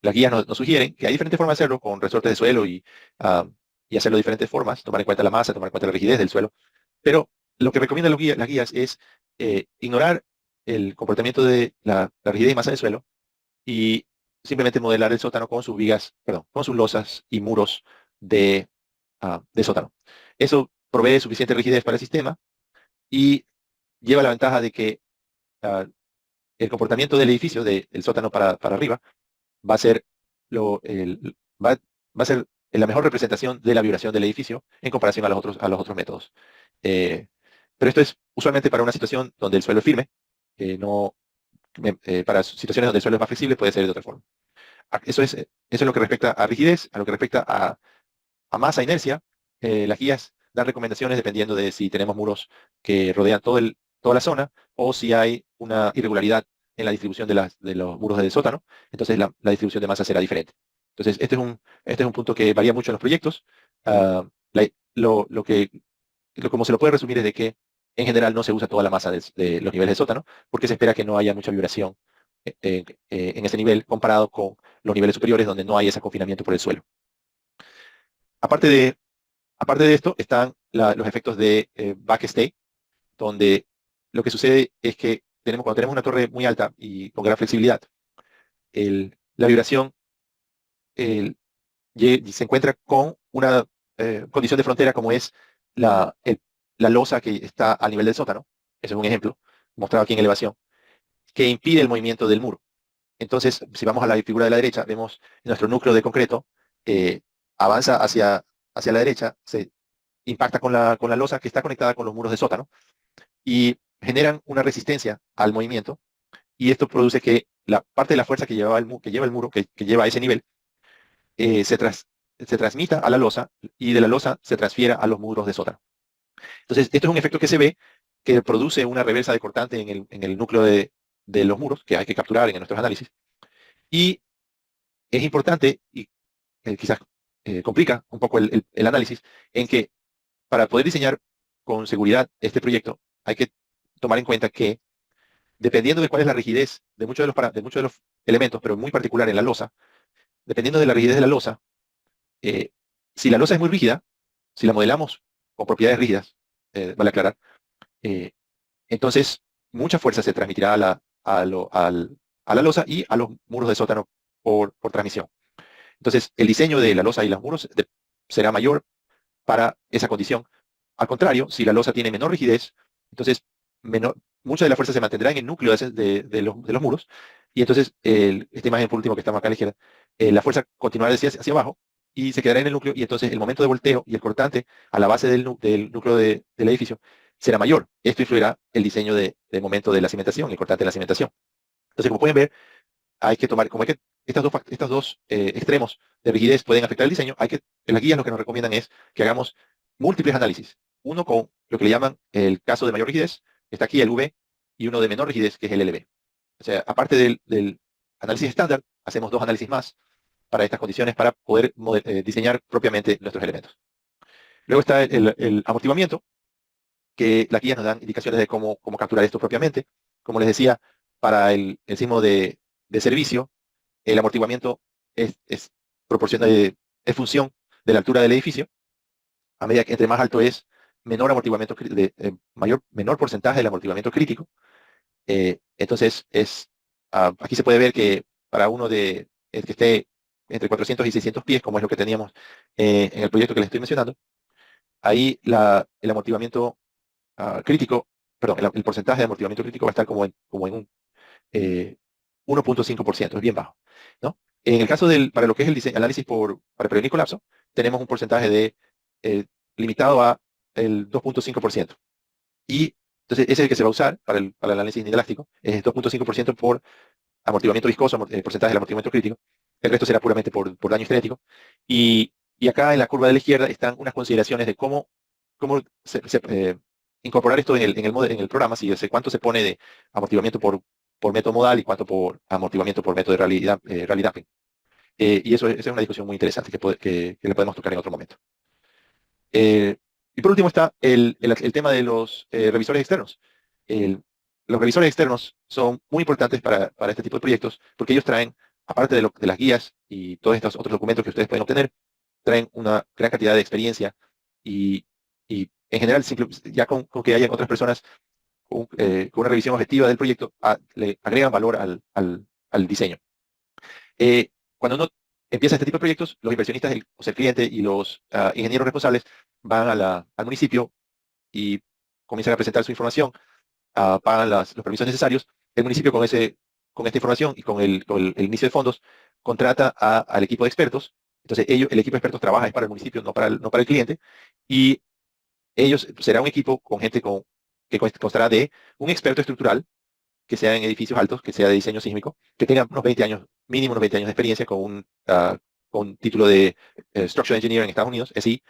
Las guías nos sugieren que hay diferentes formas de hacerlo, con resortes de suelo y hacerlo de diferentes formas, tomar en cuenta la masa, tomar en cuenta la rigidez del suelo. Pero lo que recomiendan las guías es ignorar el comportamiento de la rigidez y masa del suelo y simplemente modelar el sótano con sus vigas, perdón, con sus losas y muros de sótano. Eso provee suficiente rigidez para el sistema y lleva la ventaja de que el comportamiento del edificio, del sótano para arriba, va a ser, va a ser la mejor representación de la vibración del edificio en comparación a los otros métodos. Pero esto es usualmente para una situación donde el suelo es firme. Para situaciones donde el suelo es más flexible puede ser de otra forma. Eso es lo que respecta a rigidez. A lo que respecta a masa, inercia, las guías dan recomendaciones dependiendo de si tenemos muros que rodean toda la zona o si hay una irregularidad en la distribución de los muros del sótano. Entonces la distribución de masa será diferente. Entonces este es un punto que varía mucho en los proyectos. Ah, la- como se lo puede resumir es de que en general no se usa toda la masa de los niveles de sótano porque se espera que no haya mucha vibración en ese nivel comparado con los niveles superiores donde no hay ese confinamiento por el suelo. Aparte de esto están los efectos de backstay, donde lo que sucede es que cuando tenemos una torre muy alta y con gran flexibilidad, la vibración se encuentra con una condición de frontera como es la losa que está al nivel del sótano. Ese es un ejemplo, mostrado aquí en elevación, que impide el movimiento del muro. Entonces, si vamos a la figura de la derecha, vemos nuestro núcleo de concreto avanza hacia la derecha, se impacta con la losa que está conectada con los muros de sótano y generan una resistencia al movimiento, y esto produce que la parte de la fuerza que lleva el muro, que lleva a ese nivel, se transmita a la losa y de la losa se transfiera a los muros de sótano. Entonces, esto es un efecto que se ve, que produce una reversa de cortante en el núcleo de los muros, que hay que capturar en nuestros análisis. Y es importante, y quizás complica un poco el análisis, en que para poder diseñar con seguridad este proyecto, hay que tomar en cuenta que dependiendo de cuál es la rigidez de muchos de los elementos, pero muy particular en la losa, dependiendo de la rigidez de la losa, si la losa es muy rígida, si la modelamos con propiedades rígidas, vale aclarar, eh, entonces mucha fuerza se transmitirá a la losa y a los muros de sótano por transmisión. Entonces, el diseño de la losa y los muros será mayor para esa condición. Al contrario, si la losa tiene menor rigidez, entonces mucha de la fuerza se mantendrá en el núcleo de los muros, y entonces, esta imagen por último que está acá a la izquierda, la fuerza continuará hacia abajo y se quedará en el núcleo, y entonces el momento de volteo y el cortante a la base del núcleo del edificio será mayor. Esto influirá el diseño de momento de la cimentación, el cortante de la cimentación. Entonces, como pueden ver, hay que tomar, como hay que, estos dos extremos de rigidez pueden afectar el diseño, las guías lo que nos recomiendan es que hagamos múltiples análisis. Uno con lo que le llaman el caso de mayor rigidez, que está aquí el V, y uno de menor rigidez, que es el LB. O sea, aparte del análisis estándar, hacemos dos análisis más para estas condiciones para poder diseñar propiamente nuestros elementos. Luego está el amortiguamiento, que las guías nos dan indicaciones de cómo capturar esto propiamente. Como les decía, para el sismo de servicio, el amortiguamiento es función de la altura del edificio. A medida que entre más alto es, menor amortiguamiento, menor porcentaje del amortiguamiento crítico. Entonces, aquí se puede ver que para uno que esté entre 400 y 600 pies, como es lo que teníamos en el proyecto que les estoy mencionando, ahí el amortiguamiento crítico, perdón, el porcentaje de amortiguamiento crítico va a estar como en un 1.5%, es bien bajo, ¿no? En el caso para lo que es el análisis para prevenir colapso, tenemos un porcentaje limitado a el 2.5%. Y entonces ese es el que se va a usar para el análisis inelástico, es 2.5% por amortiguamiento viscoso, el porcentaje del amortiguamiento crítico. El resto será puramente por daño estético. Y acá en la curva de la izquierda están unas consideraciones de cómo incorporar esto en el programa, si sé cuánto se pone de amortiguamiento por método modal y cuánto por amortiguamiento por método de rally damping. Y esa es una discusión muy interesante que le podemos tocar en otro momento. Y por último está el tema de los revisores externos. Los revisores externos son muy importantes para este tipo de proyectos porque ellos traen, aparte de las guías y todos estos otros documentos que ustedes pueden obtener, traen una gran cantidad de experiencia y en general, ya con que hayan otras personas con una revisión objetiva del proyecto, le agregan valor al diseño. Cuando uno empieza este tipo de proyectos, los inversionistas, o sea, el cliente y los ingenieros responsables van al municipio y comienzan a presentar su información, pagan los permisos necesarios. El municipio con esta información y con el inicio de fondos contrata al equipo de expertos. Entonces el equipo de expertos trabaja es para el municipio, no para el cliente. Y ellos será un equipo con gente que constará de un experto estructural que sea en edificios altos, que sea de diseño sísmico, que tenga unos 20 años, mínimo unos 20 años de experiencia con título de Structural Engineer en Estados Unidos, es decir,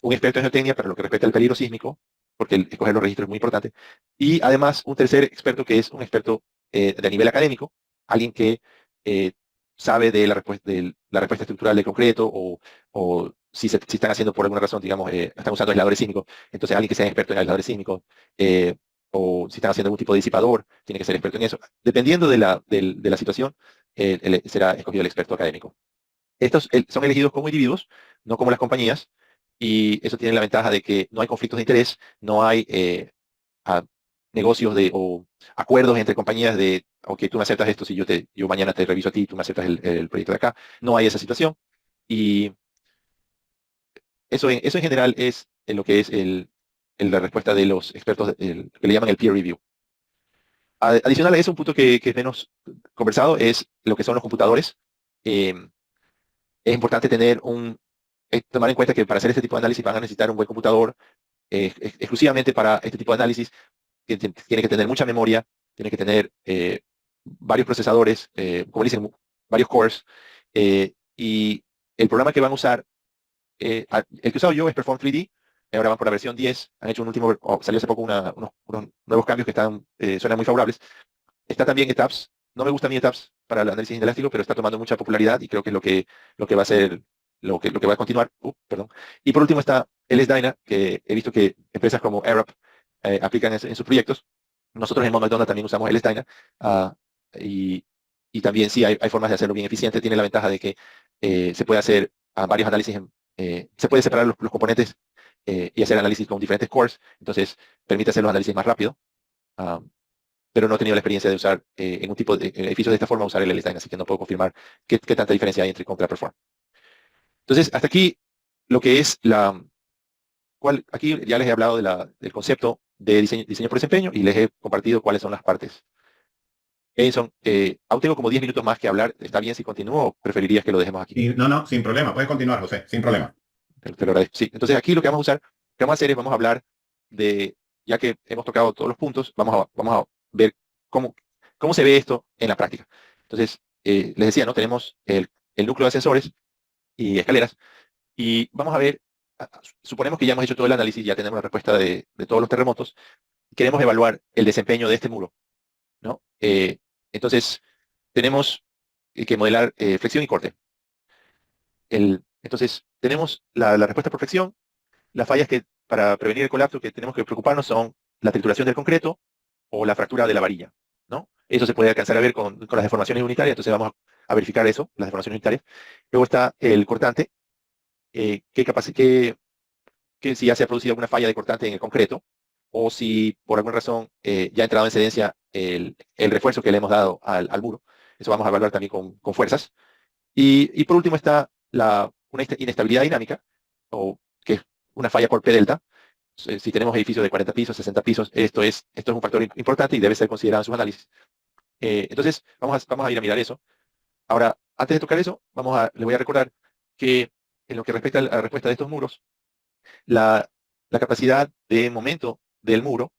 un experto en geotecnia para lo que respecta al peligro sísmico, porque escoger los registros es muy importante, y además un tercer experto que es un experto de nivel académico, alguien que sabe de la respuesta estructural del concreto, o si están haciendo por alguna razón, digamos, están usando aisladores sísmicos, entonces alguien que sea experto en aisladores sísmicos, o si están haciendo algún tipo de disipador, tiene que ser experto en eso. Dependiendo de la situación, será escogido el experto académico. Estos son elegidos como individuos, no como las compañías, y eso tiene la ventaja de que no hay conflictos de interés, no hay negocios o acuerdos entre compañías de, ok, tú me aceptas esto, si yo mañana te reviso a ti, tú me aceptas el proyecto de acá. No hay esa situación. Y eso en general es lo que es la respuesta de los expertos, que le llaman el peer review. Adicional a eso, un punto que es menos conversado es lo que son los computadores. Eh, es importante tomar en cuenta que para hacer este tipo de análisis van a necesitar un buen computador exclusivamente para este tipo de análisis, que tiene que tener mucha memoria, tiene que tener varios procesadores, como dicen, varios cores, y el programa que van a usar, el que he usado yo es Perform 3D, ahora van por la versión 10, han hecho salió hace poco unos nuevos cambios que suenan muy favorables. Está también ETAPS, no me gusta mi ETAPS para el análisis inelástico, pero está tomando mucha popularidad y creo que es lo que va a ser, lo que va a continuar. Perdón. Y por último está LS-DYNA, que he visto que empresas como Arup aplican en sus proyectos. Nosotros en Mount McDonald también usamos LS-DYNA, y también sí hay formas de hacerlo bien eficiente. Tiene la ventaja de que se puede hacer varios análisis, se puede separar los componentes y hacer análisis con diferentes cores. Entonces, permite hacer los análisis más rápido. ah, pero no he tenido la experiencia de usar en un tipo de edificios de esta forma, usar el LSTime, así que no puedo confirmar qué tanta diferencia hay entre compra y perform. Entonces, hasta aquí lo que es aquí ya les he hablado del concepto de diseño por desempeño y les he compartido cuáles son las partes. Edison, aún tengo como 10 minutos más que hablar. ¿Está bien si continúo o preferirías que lo dejemos aquí? No, no, sin problema. Puedes continuar, José, sin problema. Te lo agradezco. Sí, entonces aquí lo que vamos a usar, lo que vamos a hacer es vamos a hablar de, ya que hemos tocado todos los puntos, vamos a ver cómo se ve esto en la práctica. Entonces, les decía, ¿no? Tenemos el núcleo de ascensores y escaleras y vamos a ver, suponemos que ya hemos hecho todo el análisis, ya tenemos la respuesta de todos los terremotos, queremos evaluar el desempeño de este muro, ¿no? Entonces, tenemos que modelar flexión y corte. Entonces, tenemos la respuesta por flexión. Las fallas que para prevenir el colapso que tenemos que preocuparnos son la trituración del concreto o la fractura de la varilla, ¿no? Eso se puede alcanzar a ver con las deformaciones unitarias, entonces vamos a verificar eso, las deformaciones unitarias. Luego está el cortante, que si ya se ha producido alguna falla de cortante en el concreto, o si por alguna razón ya ha entrado en incidencia el refuerzo que le hemos dado al muro. Eso vamos a evaluar también con fuerzas. Y por último está una inestabilidad dinámica, o que es una falla por P delta. Si tenemos edificios de 40 pisos, 60 pisos, esto es un factor importante y debe ser considerado en sus análisis. Entonces, vamos a ir a mirar eso. Ahora, antes de tocar eso, les voy a recordar que en lo que respecta a la respuesta de estos muros, la capacidad de momento del muro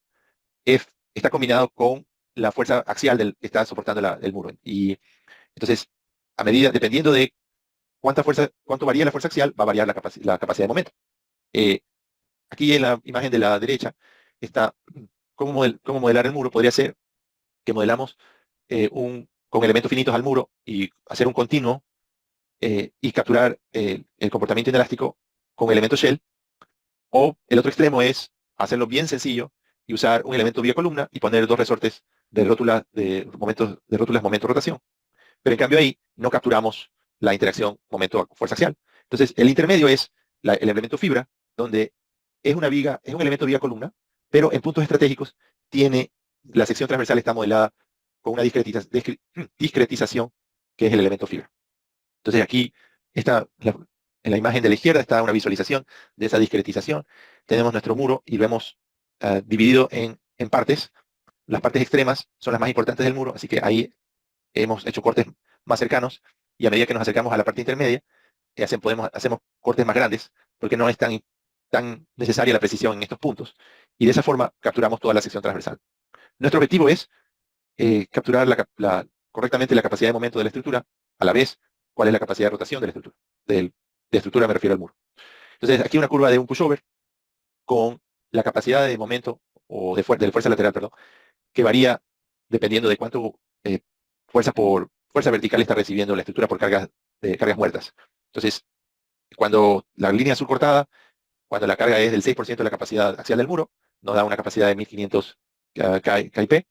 está combinado con la fuerza axial que está soportando el muro. Y entonces, dependiendo de cuánto varía la fuerza axial, va a variar la capacidad de momento. Aquí en la imagen de la derecha está cómo modelar el muro. Podría ser que modelamos con elementos finitos al muro y hacer un continuo y capturar el comportamiento inelástico con elementos shell. O el otro extremo es hacerlo bien sencillo y usar un elemento vía columna y poner dos resortes de rótulas momento-rotación. Pero en cambio ahí no capturamos la interacción momento-fuerza axial. Entonces el intermedio es el elemento fibra, donde es un elemento vía columna, pero en puntos estratégicos la sección transversal está modelada con una discretización, que es el elemento fibra. Entonces aquí en la imagen de la izquierda está una visualización de esa discretización. Tenemos nuestro muro y lo hemos dividido en partes. Las partes extremas son las más importantes del muro, así que ahí hemos hecho cortes más cercanos y a medida que nos acercamos a la parte intermedia, hacemos cortes más grandes porque no es tan necesaria la precisión en estos puntos y de esa forma capturamos toda la sección transversal. Nuestro objetivo es capturar correctamente la capacidad de momento de la estructura, a la vez cuál es la capacidad de rotación de la estructura. De estructura me refiero al muro. Entonces aquí una curva de un pushover con la capacidad de momento o de fuerza lateral, perdón, que varía dependiendo de cuánto fuerza vertical está recibiendo la estructura por cargas muertas. Entonces, cuando la línea azul cortada, cuando la carga es del 6% de la capacidad axial del muro, nos da una capacidad de 1500 kip.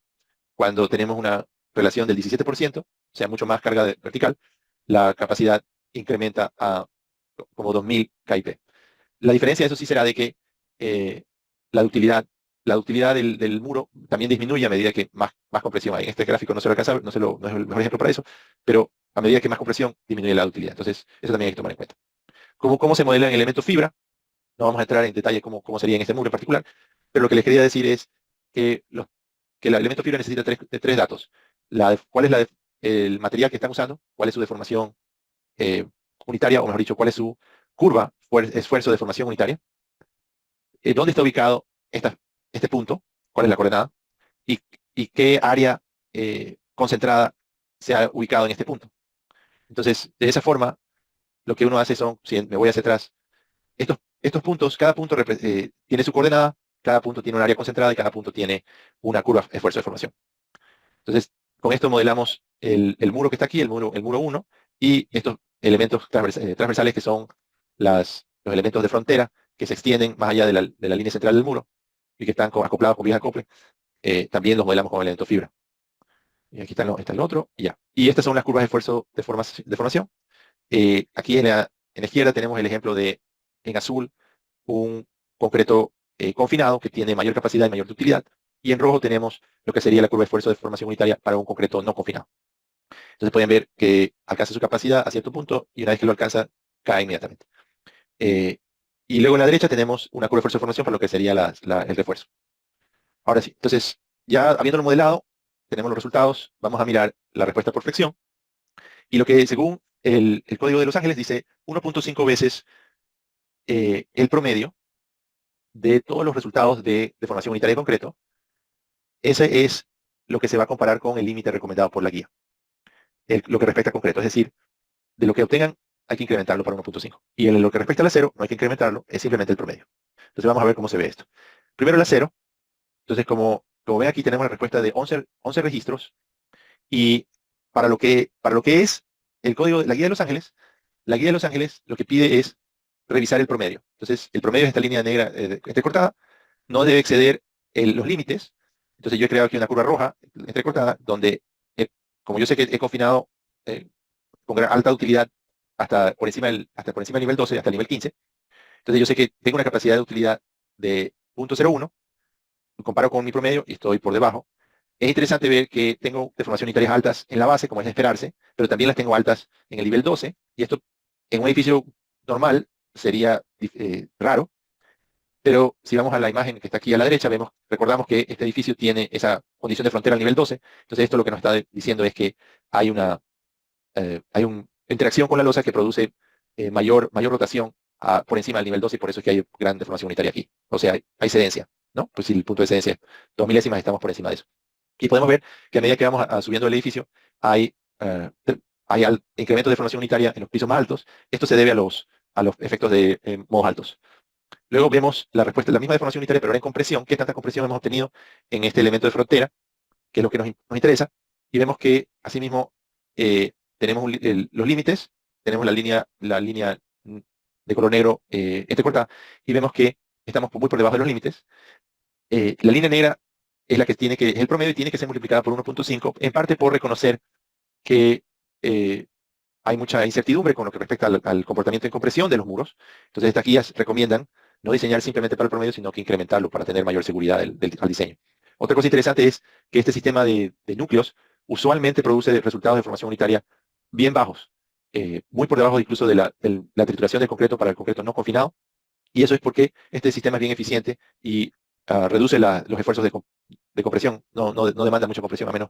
Cuando tenemos una relación del 17%, o sea, mucho más carga vertical, la capacidad incrementa a como 2000 kip. La diferencia de eso sí será de que la ductilidad del muro también disminuye a medida que más compresión hay. En este gráfico no se lo alcanza, no es el mejor ejemplo para eso, pero a medida que más compresión disminuye la ductilidad. Entonces, eso también hay que tomar en cuenta. ¿Cómo se modela en elementos fibra? No vamos a entrar en detalle cómo sería en este muro en particular, pero lo que les quería decir es que el elemento fibra necesita tres datos. ¿Cuál es el material que están usando? ¿Cuál es su deformación unitaria? O mejor dicho, ¿cuál es su curva, esfuerzo de deformación unitaria? ¿Dónde está ubicado este punto? ¿Cuál es la coordenada? ¿Y qué área concentrada se ha ubicado en este punto? Entonces, de esa forma, lo que uno hace si me voy hacia atrás, estos puntos, cada punto tiene su coordenada, cada punto tiene un área concentrada y cada punto tiene una curva esfuerzo de formación. Entonces, con esto modelamos el muro que está aquí, el muro 1, y estos elementos transversales que son los elementos de frontera que se extienden más allá de la línea central del muro y que están acoplados con vías de acople, también los modelamos con elemento fibra. Y aquí está el otro, y ya. Y estas son las curvas de esfuerzo de formación. Aquí en la izquierda tenemos el ejemplo en azul, un concreto confinado, que tiene mayor capacidad y mayor ductilidad. Y en rojo tenemos lo que sería la curva de esfuerzo de formación unitaria para un concreto no confinado. Entonces pueden ver que alcanza su capacidad a cierto punto y una vez que lo alcanza, cae inmediatamente. Y luego en la derecha tenemos una curva de esfuerzo de formación para lo que sería el refuerzo. Ahora sí, entonces ya habiéndolo modelado, tenemos los resultados, vamos a mirar la respuesta por flexión. Y lo que según el código de Los Ángeles dice 1.5 veces el promedio de todos los resultados de deformación unitaria de concreto. Ese es lo que se va a comparar con el límite recomendado por la guía. Lo que respecta a concreto, es decir, de lo que obtengan hay que incrementarlo para 1.5. Y en lo que respecta al acero no hay que incrementarlo, es simplemente el promedio. Entonces vamos a ver cómo se ve esto. Primero el acero. Entonces como ven aquí tenemos la respuesta de 11 registros. Y para lo que es el código de la guía de Los Ángeles, la guía de Los Ángeles lo que pide es revisar el promedio. Entonces el promedio de esta línea negra entrecortada no debe exceder los límites. Entonces yo he creado aquí una curva roja entrecortada donde, como yo sé que he confinado con alta utilidad hasta por encima del nivel 12, hasta el nivel 15, entonces yo sé que tengo una capacidad de utilidad de 0.01, comparo con mi promedio y estoy por debajo. Es interesante ver que tengo deformaciones unitarias altas en la base, como es de esperarse, pero también las tengo altas en el nivel 12, y esto en un edificio normal sería raro, pero si vamos a la imagen que está aquí a la derecha, recordamos que este edificio tiene esa condición de frontera al nivel 12, entonces esto lo que nos está diciendo es que hay una interacción con la losa que produce mayor rotación por encima del nivel 12, y por eso es que hay gran deformación unitaria aquí. O sea, hay cedencia, ¿no? Pues si el punto de cedencia es 2 milésimas, estamos por encima de eso. Y podemos ver que a medida que vamos subiendo el edificio, hay incremento de deformación unitaria en los pisos más altos. Esto se debe a los efectos de modos altos. Luego vemos la respuesta de la misma deformación unitaria, pero ahora en compresión. ¿Qué tanta compresión hemos obtenido en este elemento de frontera? Que es lo que nos interesa. Y vemos que, asimismo, tenemos los límites, tenemos la línea de color negro entrecortada, y vemos que estamos muy por debajo de los límites. La línea negra es la que es el promedio, y tiene que ser multiplicada por 1.5, en parte por reconocer que hay mucha incertidumbre con lo que respecta al comportamiento en compresión de los muros. Entonces estas guías recomiendan no diseñar simplemente para el promedio, sino que incrementarlo para tener mayor seguridad al diseño. Otra cosa interesante es que este sistema de núcleos usualmente produce resultados de formación unitaria bien bajos, muy por debajo incluso de la trituración del concreto para el concreto no confinado, y eso es porque este sistema es bien eficiente y reduce los esfuerzos de compresión. No demanda mucha compresión, a menos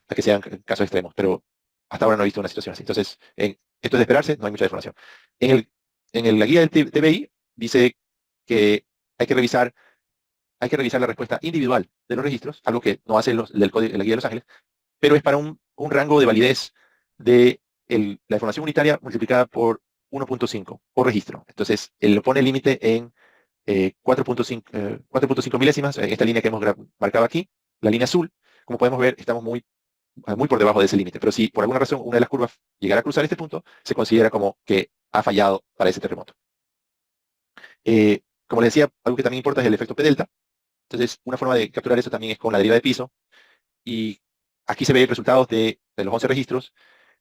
a que sean casos extremos, pero hasta ahora no he visto una situación así. Entonces, esto es de esperarse, no hay mucha deformación. La guía del TBI dice que hay que revisar la respuesta individual de los registros, algo que no hace la guía de Los Ángeles, pero es para un rango de validez de la información unitaria multiplicada por 1.5 por registro. Entonces, él lo pone el límite en 4.5 milésimas, esta línea que hemos marcado aquí, la línea azul. Como podemos ver, estamos muy por debajo de ese límite. Pero si por alguna razón una de las curvas llegara a cruzar este punto, se considera como que ha fallado para ese terremoto. Como les decía, algo que también importa es el efecto P delta. Entonces, una forma de capturar eso también es con la deriva de piso. Y aquí se ven resultados de los 11 registros.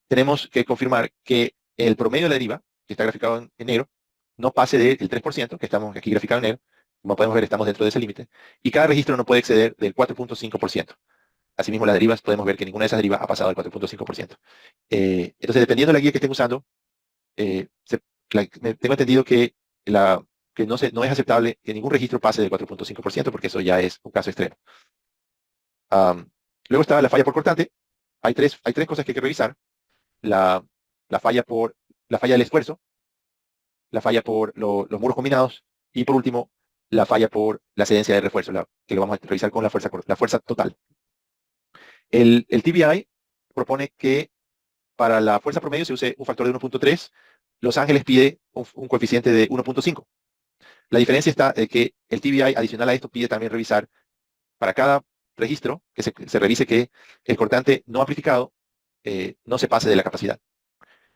Tenemos que confirmar que el promedio de la deriva, que está graficado en negro, no pase del 3%, que estamos aquí graficado en negro. Como podemos ver, estamos dentro de ese límite. Y cada registro no puede exceder del 4.5%. Asimismo, las derivas, podemos ver que ninguna de esas derivas ha pasado del 4.5%. Entonces, dependiendo de la guía que estén usando, tengo entendido que no es aceptable que ningún registro pase del 4.5%, porque eso ya es un caso extremo. Luego está la falla por cortante. Hay tres cosas que hay que revisar. La falla del esfuerzo, la falla por los muros combinados, y por último, la falla por la cedencia de refuerzo, que lo vamos a revisar con la fuerza total. El TBI propone que para la fuerza promedio se use un factor de 1.3. Los Ángeles pide un coeficiente de 1.5. La diferencia está en que el TBI, adicional a esto, pide también revisar para cada registro, que se revise que el cortante no amplificado no se pase de la capacidad.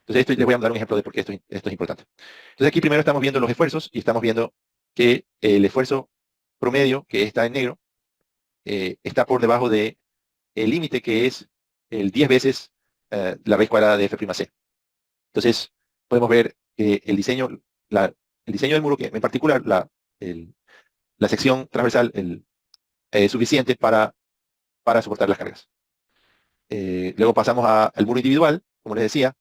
Entonces, les voy a dar un ejemplo de por qué esto es importante. Entonces, aquí primero estamos viendo los esfuerzos, y estamos viendo que el esfuerzo promedio, que está en negro, está por debajo de el límite, que es el 10 veces la raíz cuadrada de F'C. Entonces, podemos ver que el diseño del muro, que en particular la sección transversal suficiente para soportar las cargas. Luego pasamos al muro individual, como les decía.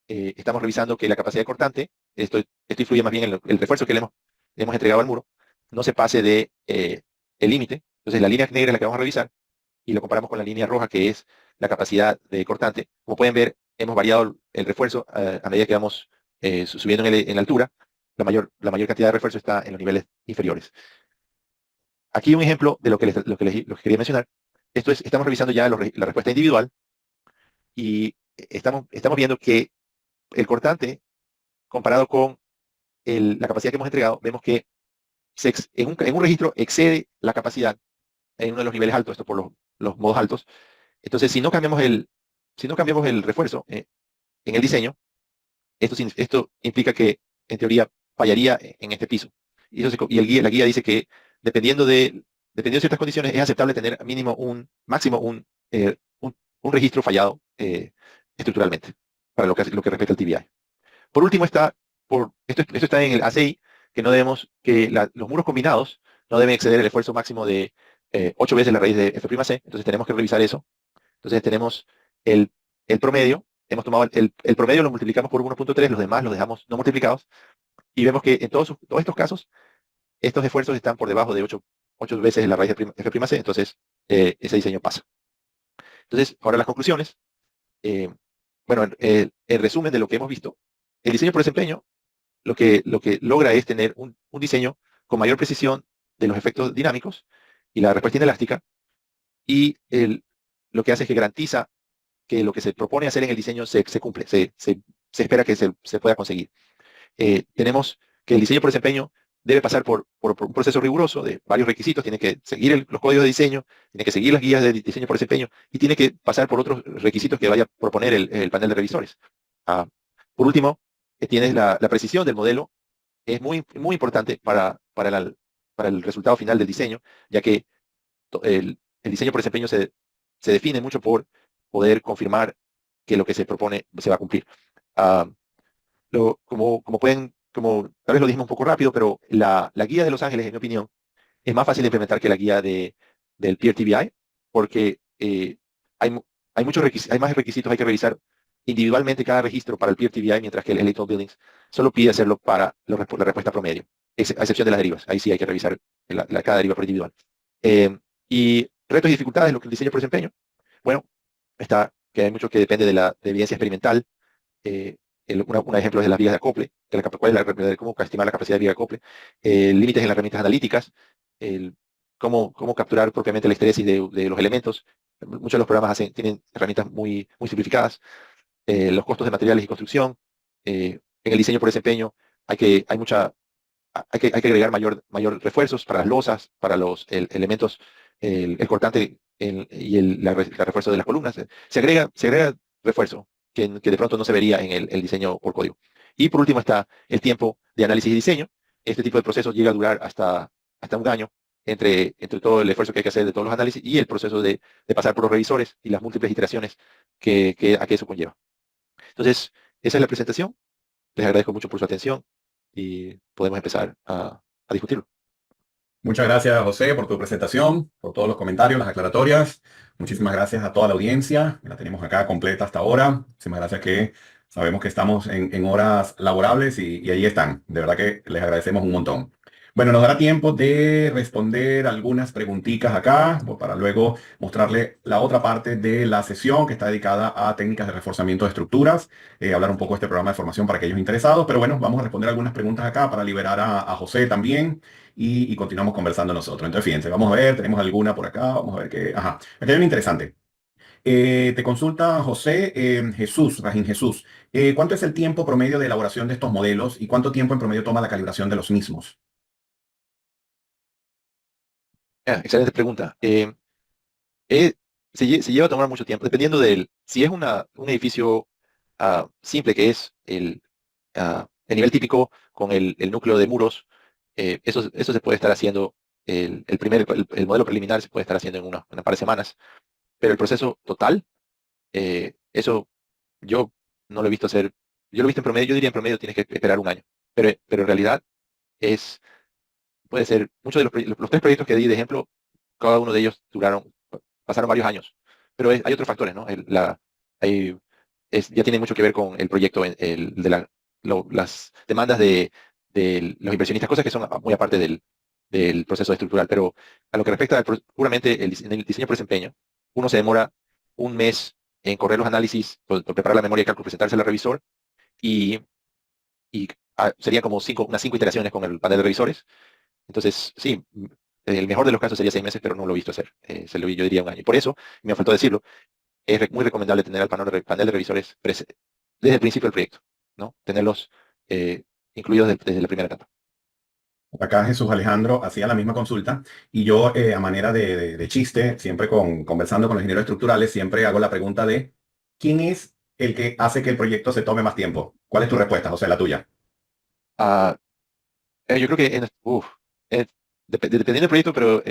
Estamos revisando que la capacidad cortante, esto influye más bien en el refuerzo que le hemos entregado al muro, no se pase de el límite. Entonces la línea negra es la que vamos a revisar y lo comparamos con la línea roja, que es la capacidad de cortante. Como pueden ver, hemos variado el refuerzo a medida que vamos subiendo en la altura. La mayor cantidad de refuerzo está en los niveles inferiores. Aquí un ejemplo de lo que quería mencionar. Estamos revisando ya la respuesta individual y estamos viendo que el cortante, comparado con la capacidad que hemos entregado, vemos que en un registro excede la capacidad en uno de los niveles altos, esto por los modos altos. Entonces, si no cambiamos el refuerzo en el diseño, esto implica que, en teoría, fallaría en este piso. La guía dice que, dependiendo de ciertas condiciones, es aceptable tener mínimo máximo un registro fallado estructuralmente, para lo que respecta al TBI. Por último esto está en el ACI, que los muros combinados no deben exceder el esfuerzo máximo de 8 veces la raíz de F'C. Entonces tenemos que revisar eso. Entonces tenemos el promedio. Hemos tomado el promedio, lo multiplicamos por 1.3, los demás los dejamos no multiplicados. Y vemos que en todos estos casos, estos esfuerzos están por debajo de 8 veces la raíz de F'C. Entonces ese diseño pasa. Entonces, ahora las conclusiones. Bueno, en resumen de lo que hemos visto, el diseño por desempeño lo que logra es tener un diseño con mayor precisión de los efectos dinámicos y la respuesta inelástica, y lo que hace es que garantiza que lo que se propone hacer en el diseño se cumple, se espera que se pueda conseguir. Tenemos que el diseño por desempeño debe pasar por un proceso riguroso de varios requisitos. Tiene que seguir los códigos de diseño, tiene que seguir las guías de diseño por desempeño y tiene que pasar por otros requisitos que vaya a proponer el panel de revisores. Ah, por último, tienes la precisión del modelo. Es muy, muy importante para el resultado final del diseño, ya que el diseño por desempeño se define mucho por poder confirmar que lo que se propone se va a cumplir. Ah, como tal vez lo dijimos un poco rápido, pero la guía de Los Ángeles, en mi opinión, es más fácil de implementar que la guía del Peer TBI, porque hay más requisitos. Hay que revisar individualmente cada registro para el Peer TBI, mientras que el Electoral Buildings solo pide hacerlo para la respuesta promedio, a excepción de las derivas. Ahí sí hay que revisar cada deriva por individual. Y retos y dificultades, lo que el diseño por desempeño. Bueno, está que hay mucho que depende de evidencia experimental. eh, un ejemplo es de las vigas de acople, cómo estimar la capacidad de viga de acople, límites en las herramientas analíticas, cómo capturar propiamente la histeresis de los elementos. Muchos de los programas tienen herramientas muy, muy simplificadas. Los costos de materiales y construcción. En el diseño por desempeño hay que, hay mucha, hay que agregar mayor refuerzos para las losas, para los elementos, el cortante y la refuerzo de las columnas. Se agrega refuerzo que de pronto no se vería en el diseño por código. Y por último está el tiempo de análisis y diseño. Este tipo de procesos llega a durar hasta un año entre todo el esfuerzo que hay que hacer de todos los análisis y el proceso de pasar por los revisores y las múltiples iteraciones a que eso conlleva. Entonces, esa es la presentación. Les agradezco mucho por su atención y podemos empezar a discutirlo. Muchas gracias, José, por tu presentación, por todos los comentarios, las aclaratorias. Muchísimas gracias a toda la audiencia. La tenemos acá completa hasta ahora. Muchísimas gracias, que sabemos que estamos en horas laborables y ahí están. De verdad que les agradecemos un montón. Bueno, nos dará tiempo de responder algunas preguntitas acá, para luego mostrarle la otra parte de la sesión, que está dedicada a técnicas de reforzamiento de estructuras, hablar un poco de este programa de formación para aquellos interesados. Pero bueno, vamos a responder algunas preguntas acá para liberar a José también, y continuamos conversando nosotros. Entonces, fíjense, vamos a ver, tenemos alguna por acá, vamos a ver qué. Ajá, aquí hay una interesante. Te consulta José Jesús, Rajin Jesús. ¿Cuánto es el tiempo promedio de elaboración de estos modelos y cuánto tiempo en promedio toma la calibración de los mismos? Excelente pregunta. Eh, se lleva a tomar mucho tiempo, dependiendo si es un edificio simple, que es el nivel típico con el núcleo de muros. Eso se puede estar haciendo, el modelo preliminar se puede estar haciendo en una par de semanas, pero el proceso total, eso yo no lo he visto hacer. Yo lo he visto en promedio. Yo diría en promedio tienes que esperar un año, pero en realidad es puede ser, muchos de los tres proyectos que di de ejemplo, cada uno de ellos pasaron varios años. Pero hay otros factores, ¿no? Hay- ya tiene mucho que ver con el proyecto, las demandas de los inversionistas, cosas que son muy aparte del proceso estructural. Pero a lo que respecta puramente en el diseño por desempeño, uno se demora un mes en correr los análisis, por preparar la memoria de cálculo, presentársela al revisor y, sería como unas 5 iteraciones con el panel de revisores. Entonces, sí, el mejor de los casos sería 6 meses, pero no lo he visto hacer. Yo diría un año. Y por eso, me faltó decirlo, es muy recomendable tener al panel de revisores desde el principio del proyecto, ¿no? Tenerlos eh, incluidos desde la primera etapa. Acá Jesús Alejandro hacía la misma consulta y yo a manera de chiste, siempre conversando con los ingenieros estructurales, siempre hago la pregunta de ¿quién es el que hace que el proyecto se tome más tiempo? ¿Cuál es tu respuesta, José, la tuya? Ah, yo creo que eh, dependiendo del proyecto, pero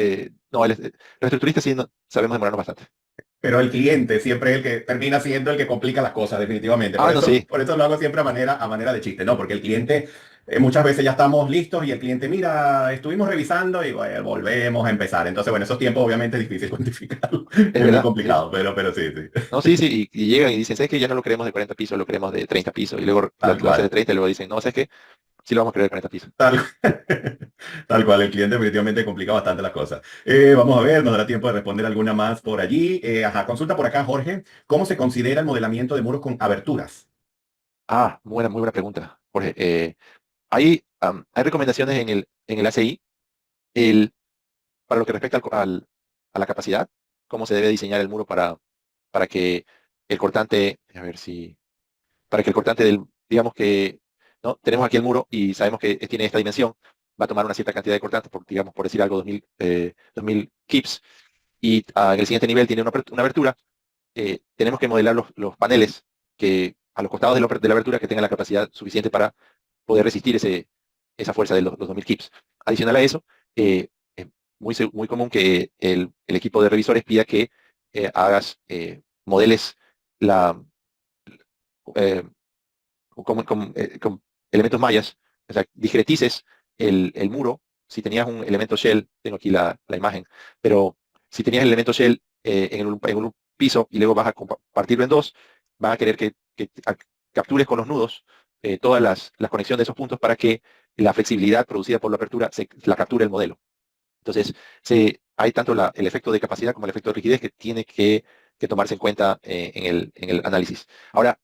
no, los estructuristas sí sabemos demorarnos bastante. Pero el cliente siempre es el que termina siendo el que complica las cosas, definitivamente. Por No, eso, sí, por eso lo hago siempre a manera de chiste, ¿no? Porque el cliente, muchas veces ya estamos listos y el cliente, mira, estuvimos revisando y bueno, volvemos a empezar. Entonces, bueno, esos tiempos obviamente es difícil cuantificarlo, es es muy verdad, sí. complicado, pero sí, sí, No, sí, sí, y llegan y dicen, ¿sabes qué? Ya no lo queremos de 40 pisos, lo queremos de 30 pisos. Y luego tal lo haces de cual. 30 y luego dicen, no, ¿sabes qué? Sí lo vamos a querer de 40 pisos. Tal, tal cual, el cliente definitivamente complica bastante las cosas. Vamos a ver, nos dará tiempo de responder alguna más por allí. Ajá, consulta por acá, Jorge. ¿Cómo se considera el modelamiento de muros con aberturas? Muy buena pregunta, Jorge. Hay recomendaciones en el ACI para lo que respecta a la capacidad, cómo se debe diseñar el muro para que el cortante, a ver si, para que el cortante digamos que, ¿no? Tenemos aquí el muro y sabemos que tiene esta dimensión, va a tomar una cierta cantidad de cortantes, digamos, por decir algo, 2000 kips, y en el siguiente nivel tiene una abertura. Tenemos que modelar los paneles que a los costados de la abertura que tengan la capacidad suficiente para poder resistir esa fuerza de los 2000 kips. Adicional a eso, es muy común que el equipo de revisores pida que modeles la, eh, con elementos mayas, o sea, discretices el muro. Si tenías un elemento shell, tengo aquí la imagen, pero si tenías el elemento shell en un piso y luego vas a partirlo en dos, van a querer que captures con los nudos todas las conexiones de esos puntos para que la flexibilidad producida por la apertura la capture el modelo. Entonces, hay tanto el efecto de capacidad como el efecto de rigidez que tiene que tomarse en cuenta en el análisis. Ahora,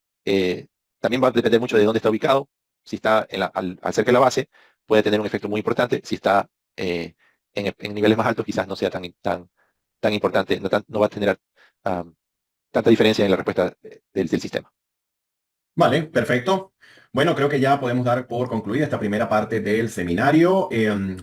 también va a depender mucho de dónde está ubicado. Si está al cerca de la base, puede tener un efecto muy importante. Si está en niveles más altos, quizás no sea tan importante, no va a tener tanta diferencia en la respuesta del sistema. Vale, perfecto. Bueno, creo que ya podemos dar por concluida esta primera parte del seminario.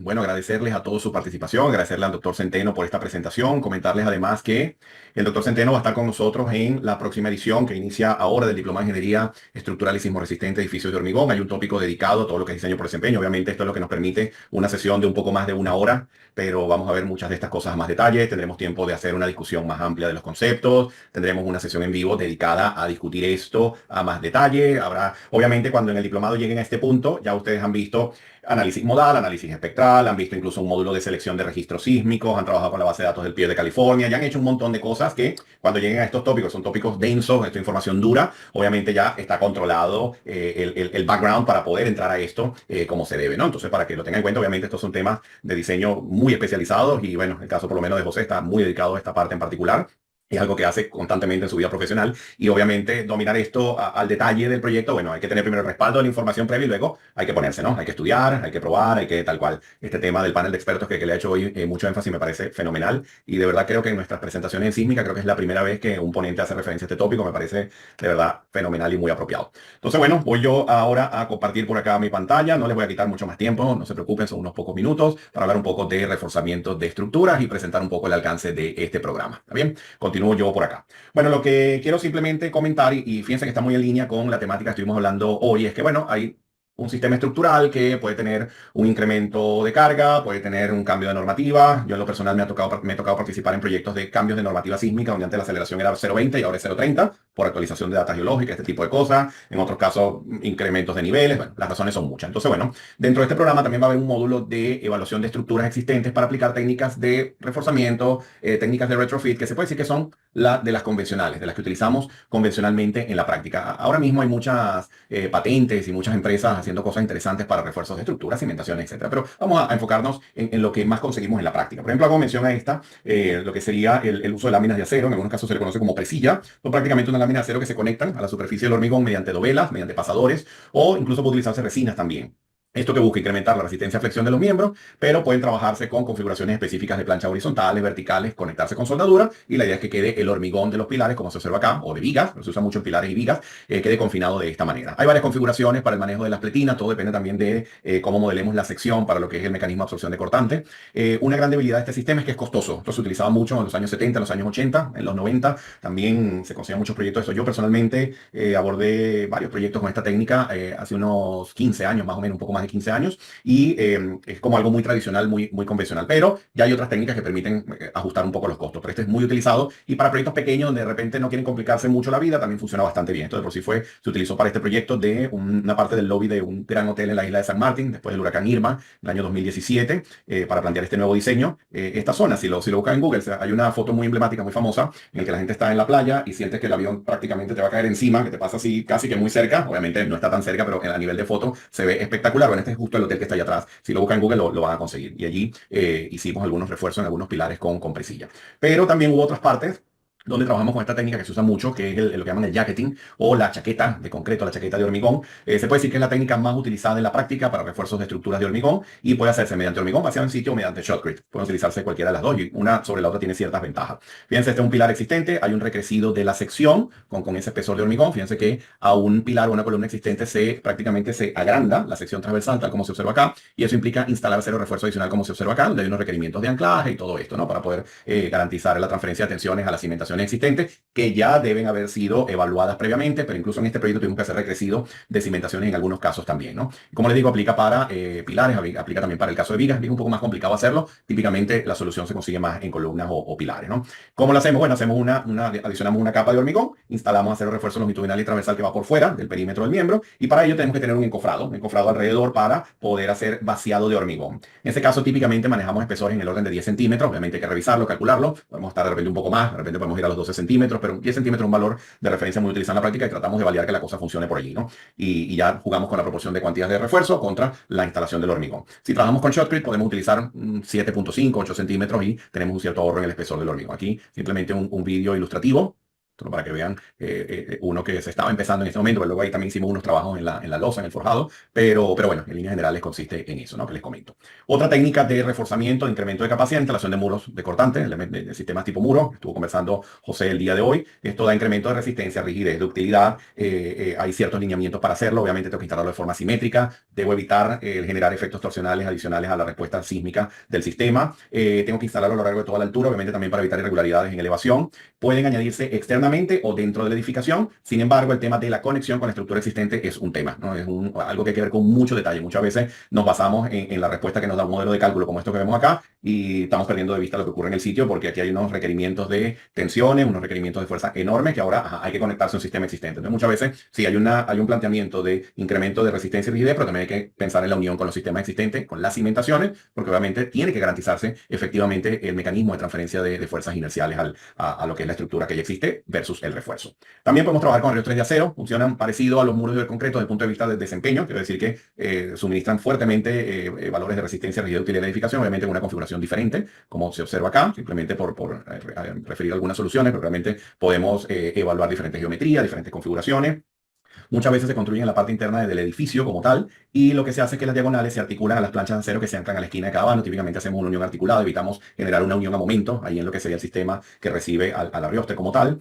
Bueno, agradecerles a todos su participación, agradecerle al doctor Centeno por esta presentación, comentarles además que el doctor Centeno va a estar con nosotros en la próxima edición que inicia ahora del Diploma de Ingeniería Estructural y Sismo Resistente de Edificios de Hormigón. Hay un tópico dedicado a todo lo que es diseño por desempeño. Obviamente esto es lo que nos permite una sesión de un poco más de una hora, pero vamos a ver muchas de estas cosas a más detalle. Tendremos tiempo de hacer una discusión más amplia de los conceptos. Tendremos una sesión en vivo dedicada a discutir esto a más detalle. Habrá, obviamente, cuando en el diplomado lleguen a este punto, ya ustedes han visto análisis modal, análisis espectral, han visto incluso un módulo de selección de registros sísmicos, han trabajado con la base de datos del PIE de California, ya han hecho un montón de cosas que cuando lleguen a estos tópicos, son tópicos densos, esta información dura, obviamente ya está controlado el background para poder entrar a esto como se debe, ¿no? Entonces, para que lo tengan en cuenta, obviamente estos son temas de diseño muy especializados y bueno, el caso por lo menos de José está muy dedicado a esta parte en particular. Es algo que hace constantemente en su vida profesional y obviamente dominar esto al detalle del proyecto, bueno, hay que tener primero el respaldo de la información previa y luego hay que ponerse, ¿no? Hay que estudiar, hay que probar, hay que tal cual. Este tema del panel de expertos que le ha hecho hoy mucho énfasis me parece fenomenal y de verdad creo que en nuestras presentaciones en Sísmica creo que es la primera vez que un ponente hace referencia a este tópico, me parece de verdad fenomenal y muy apropiado. Entonces, bueno, voy yo ahora a compartir por acá mi pantalla, no les voy a quitar mucho más tiempo, no se preocupen, son unos pocos minutos para hablar un poco de reforzamiento de estructuras y presentar un poco el alcance de este programa. ¿Está bien? Continúo yo por acá. Bueno, lo que quiero simplemente comentar, y fíjense que está muy en línea con la temática que estuvimos hablando hoy, es que, bueno, hay un sistema estructural que puede tener un incremento de carga, puede tener un cambio de normativa. Yo en lo personal me ha tocado participar en proyectos de cambios de normativa sísmica, donde antes la aceleración era 0,20 y ahora es 0,30. por actualización de data geológica, este tipo de cosas. En otros casos, incrementos de niveles. Bueno, las razones son muchas. Entonces, bueno, dentro de este programa también va a haber un módulo de evaluación de estructuras existentes para aplicar técnicas de reforzamiento, técnicas de retrofit, que se puede decir que son de las convencionales, de las que utilizamos convencionalmente en la práctica. Ahora mismo hay muchas patentes y muchas empresas haciendo cosas interesantes para refuerzos de estructuras, cimentaciones, etcétera. Pero vamos a enfocarnos en lo que más conseguimos en la práctica. Por ejemplo, hago mención a esta, lo que sería el uso de láminas de acero. En algunos casos se le conoce como presilla. Son prácticamente una lámina de acero que se conectan a la superficie del hormigón mediante dovelas, mediante pasadores, o incluso puede utilizarse resinas también. Esto que busca incrementar la resistencia a flexión de los miembros, pero pueden trabajarse con configuraciones específicas de planchas horizontales, verticales, conectarse con soldadura, y la idea es que quede el hormigón de los pilares, como se observa acá, o de vigas, se usa mucho en pilares y vigas, quede confinado de esta manera. Hay varias configuraciones para el manejo de las pletinas, todo depende también de cómo modelemos la sección para lo que es el mecanismo de absorción de cortante. Una gran debilidad de este sistema es que es costoso. Esto se utilizaba mucho en los años 70, en los años 80, en los 90, también se conseguían muchos proyectos de esto. Yo personalmente abordé varios proyectos con esta técnica hace unos 15 años, más o menos, un poco más de 15 años, y es como algo muy tradicional, muy convencional, pero ya hay otras técnicas que permiten ajustar un poco los costos, pero este es muy utilizado y para proyectos pequeños donde de repente no quieren complicarse mucho la vida, también funciona bastante bien. Esto de por sí se utilizó para este proyecto de una parte del lobby de un gran hotel en la isla de San Martín, después del huracán Irma, en el año 2017, para plantear este nuevo diseño. Esta zona, si lo buscan en Google, hay una foto muy emblemática, muy famosa, en la que la gente está en la playa y sientes que el avión prácticamente te va a caer encima, que te pasa así casi que muy cerca. Obviamente no está tan cerca, pero a nivel de foto se ve espectacular. Bueno, este es justo el hotel que está allá atrás. Si lo buscan en Google lo van a conseguir. Y allí hicimos algunos refuerzos en algunos pilares con presilla. Pero también hubo otras partes donde trabajamos con esta técnica que se usa mucho, que es lo que llaman el jacketing o la chaqueta de concreto, la chaqueta de hormigón. Se puede decir que es la técnica más utilizada en la práctica para refuerzos de estructuras de hormigón y puede hacerse mediante hormigón vaciado en sitio o mediante shotcrete. Pueden utilizarse cualquiera de las dos y una sobre la otra tiene ciertas ventajas. Fíjense, este es un pilar existente, hay un recrecido de la sección con ese espesor de hormigón. Fíjense que a un pilar o una columna existente prácticamente se agranda la sección transversal, tal como se observa acá, y eso implica instalar acero de refuerzo adicional, como se observa acá, donde hay unos requerimientos de anclaje y todo esto, ¿no? Para poder garantizar la transferencia de tensiones a las cimentaciones existentes, que ya deben haber sido evaluadas previamente, pero incluso en este proyecto tuvimos que hacer recrecido de cimentaciones en algunos casos también, ¿no? Como les digo, aplica para pilares, aplica también para el caso de vigas. Es un poco más complicado hacerlo. Típicamente la solución se consigue más en columnas o pilares, ¿no? ¿Cómo lo hacemos? Bueno, adicionamos una capa de hormigón, instalamos acero de refuerzo longitudinal y transversal que va por fuera del perímetro del miembro, y para ello tenemos que tener un encofrado alrededor para poder hacer vaciado de hormigón. En este caso, típicamente manejamos espesores en el orden de 10 centímetros. Obviamente hay que revisarlo, calcularlo. Podemos estar de repente un poco más, de repente podemos ir a los 12 centímetros, pero 10 centímetros es un valor de referencia muy utilizado en la práctica y tratamos de validar que la cosa funcione por allí, ¿no? Y ya jugamos con la proporción de cuantías de refuerzo contra la instalación del hormigón. Si trabajamos con shotcrete, podemos utilizar 7.5, 8 centímetros y tenemos un cierto ahorro en el espesor del hormigón. Aquí simplemente un vídeo ilustrativo para que vean uno que se estaba empezando en este momento, pero luego ahí también hicimos unos trabajos en la losa, en el forjado, pero bueno, en líneas generales consiste en eso, ¿no? Que les comento. Otra técnica de reforzamiento, de incremento de capacidad, instalación de muros de cortante, de sistemas tipo muro, estuvo conversando José el día de hoy. Esto da incremento de resistencia, rigidez, ductilidad. Hay ciertos lineamientos para hacerlo. Obviamente tengo que instalarlo de forma simétrica. Debo evitar el generar efectos torsionales adicionales a la respuesta sísmica del sistema. Tengo que instalarlo a lo largo de toda la altura, obviamente también para evitar irregularidades en elevación. Pueden añadirse externamente o dentro de la edificación. Sin embargo, el tema de la conexión con la estructura existente es un tema, ¿no? Es algo que hay que ver con mucho detalle. Muchas veces nos basamos en la respuesta que nos da un modelo de cálculo como esto que vemos acá y estamos perdiendo de vista lo que ocurre en el sitio, porque aquí hay unos requerimientos de tensiones, unos requerimientos de fuerza enormes que ahora hay que conectarse a un sistema existente. Entonces, muchas veces sí hay un planteamiento de incremento de resistencia y rigidez, pero también hay que pensar en la unión con los sistemas existentes, con las cimentaciones, porque obviamente tiene que garantizarse efectivamente el mecanismo de transferencia de fuerzas inerciales a lo que es la estructura que ya existe versus el refuerzo. También podemos trabajar con reostres de acero, funcionan parecido a los muros de concreto desde el punto de vista de desempeño, quiero decir que suministran fuertemente valores de resistencia, rigidez, utilidad de la edificación, obviamente en una configuración diferente, como se observa acá, simplemente por referir algunas soluciones, pero realmente podemos evaluar diferentes geometrías, diferentes configuraciones. Muchas veces se construyen en la parte interna del edificio como tal, y lo que se hace es que las diagonales se articulan a las planchas de acero que se anclan a la esquina de cada vano. Típicamente hacemos una unión articulada, evitamos generar una unión a momento, ahí en lo que sería el sistema que recibe a la riostre como tal.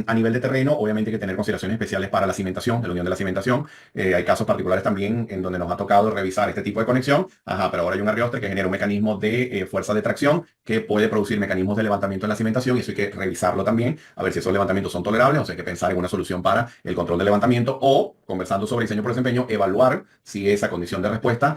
A nivel de terreno, obviamente hay que tener consideraciones especiales para la cimentación, de la unión de la cimentación. Hay casos particulares también en donde nos ha tocado revisar este tipo de conexión. Pero ahora hay un arriostre que genera un mecanismo de fuerza de tracción que puede producir mecanismos de levantamiento en la cimentación, y eso hay que revisarlo también, a ver si esos levantamientos son tolerables o si hay que pensar en una solución para el control del levantamiento o, conversando sobre diseño por desempeño, evaluar si esa condición de respuesta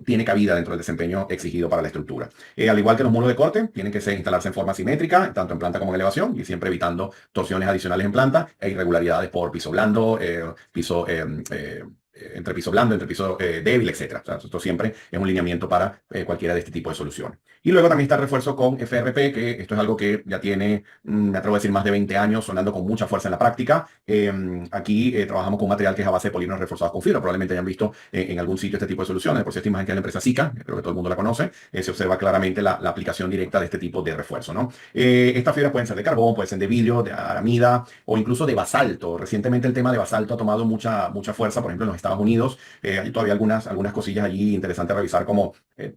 tiene cabida dentro del desempeño exigido para la estructura. Al igual que los muros de corte, tienen que instalarse en forma simétrica, tanto en planta como en elevación, y siempre evitando torsiones adicionales en planta e irregularidades por piso blando, piso entre piso blando, entre piso débil, etc. O sea, esto siempre es un lineamiento para cualquiera de este tipo de soluciones. Y luego también está el refuerzo con FRP, que esto es algo que ya tiene, me atrevo a decir, más de 20 años sonando con mucha fuerza en la práctica. Aquí trabajamos con un material que es a base de polímeros reforzados con fibra. Probablemente hayan visto en algún sitio este tipo de soluciones. Por cierto, esta imagen que es la empresa Sika, creo que todo el mundo la conoce, se observa claramente la aplicación directa de este tipo de refuerzo, ¿no? Estas fibras pueden ser de carbón, pueden ser de vidrio, de aramida o incluso de basalto. Recientemente el tema de basalto ha tomado mucha fuerza, por ejemplo, en los Estados Unidos. Hay todavía algunas cosillas allí interesantes a revisar como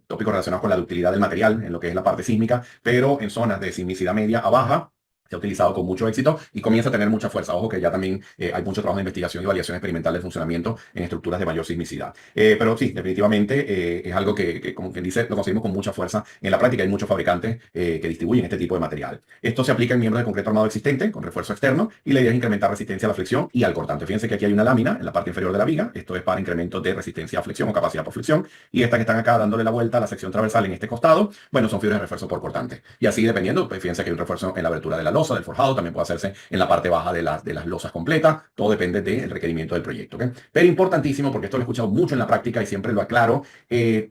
tópicos relacionados con la ductilidad del material en lo que es la parte sísmica, pero en zonas de sismicidad media a baja se ha utilizado con mucho éxito y comienza a tener mucha fuerza. Ojo que ya también hay mucho trabajo de investigación y validación experimental de funcionamiento en estructuras de mayor sismicidad. Pero sí, definitivamente es algo que, como quien dice, lo conseguimos con mucha fuerza en la práctica. Hay muchos fabricantes que distribuyen este tipo de material. Esto se aplica en miembros de concreto armado existente con refuerzo externo y la idea es incrementar resistencia a la flexión y al cortante. Fíjense que aquí hay una lámina en la parte inferior de la viga. Esto es para incremento de resistencia a flexión o capacidad por flexión. Y estas que están acá dándole la vuelta a la sección transversal en este costado, bueno, son fibras de refuerzo por cortante. Y así dependiendo, pues fíjense que hay un refuerzo en la abertura de la losa, del forjado, también puede hacerse en la parte baja de las losas completas. Todo depende del requerimiento del proyecto, ¿okay? Pero importantísimo, porque esto lo he escuchado mucho en la práctica y siempre lo aclaro,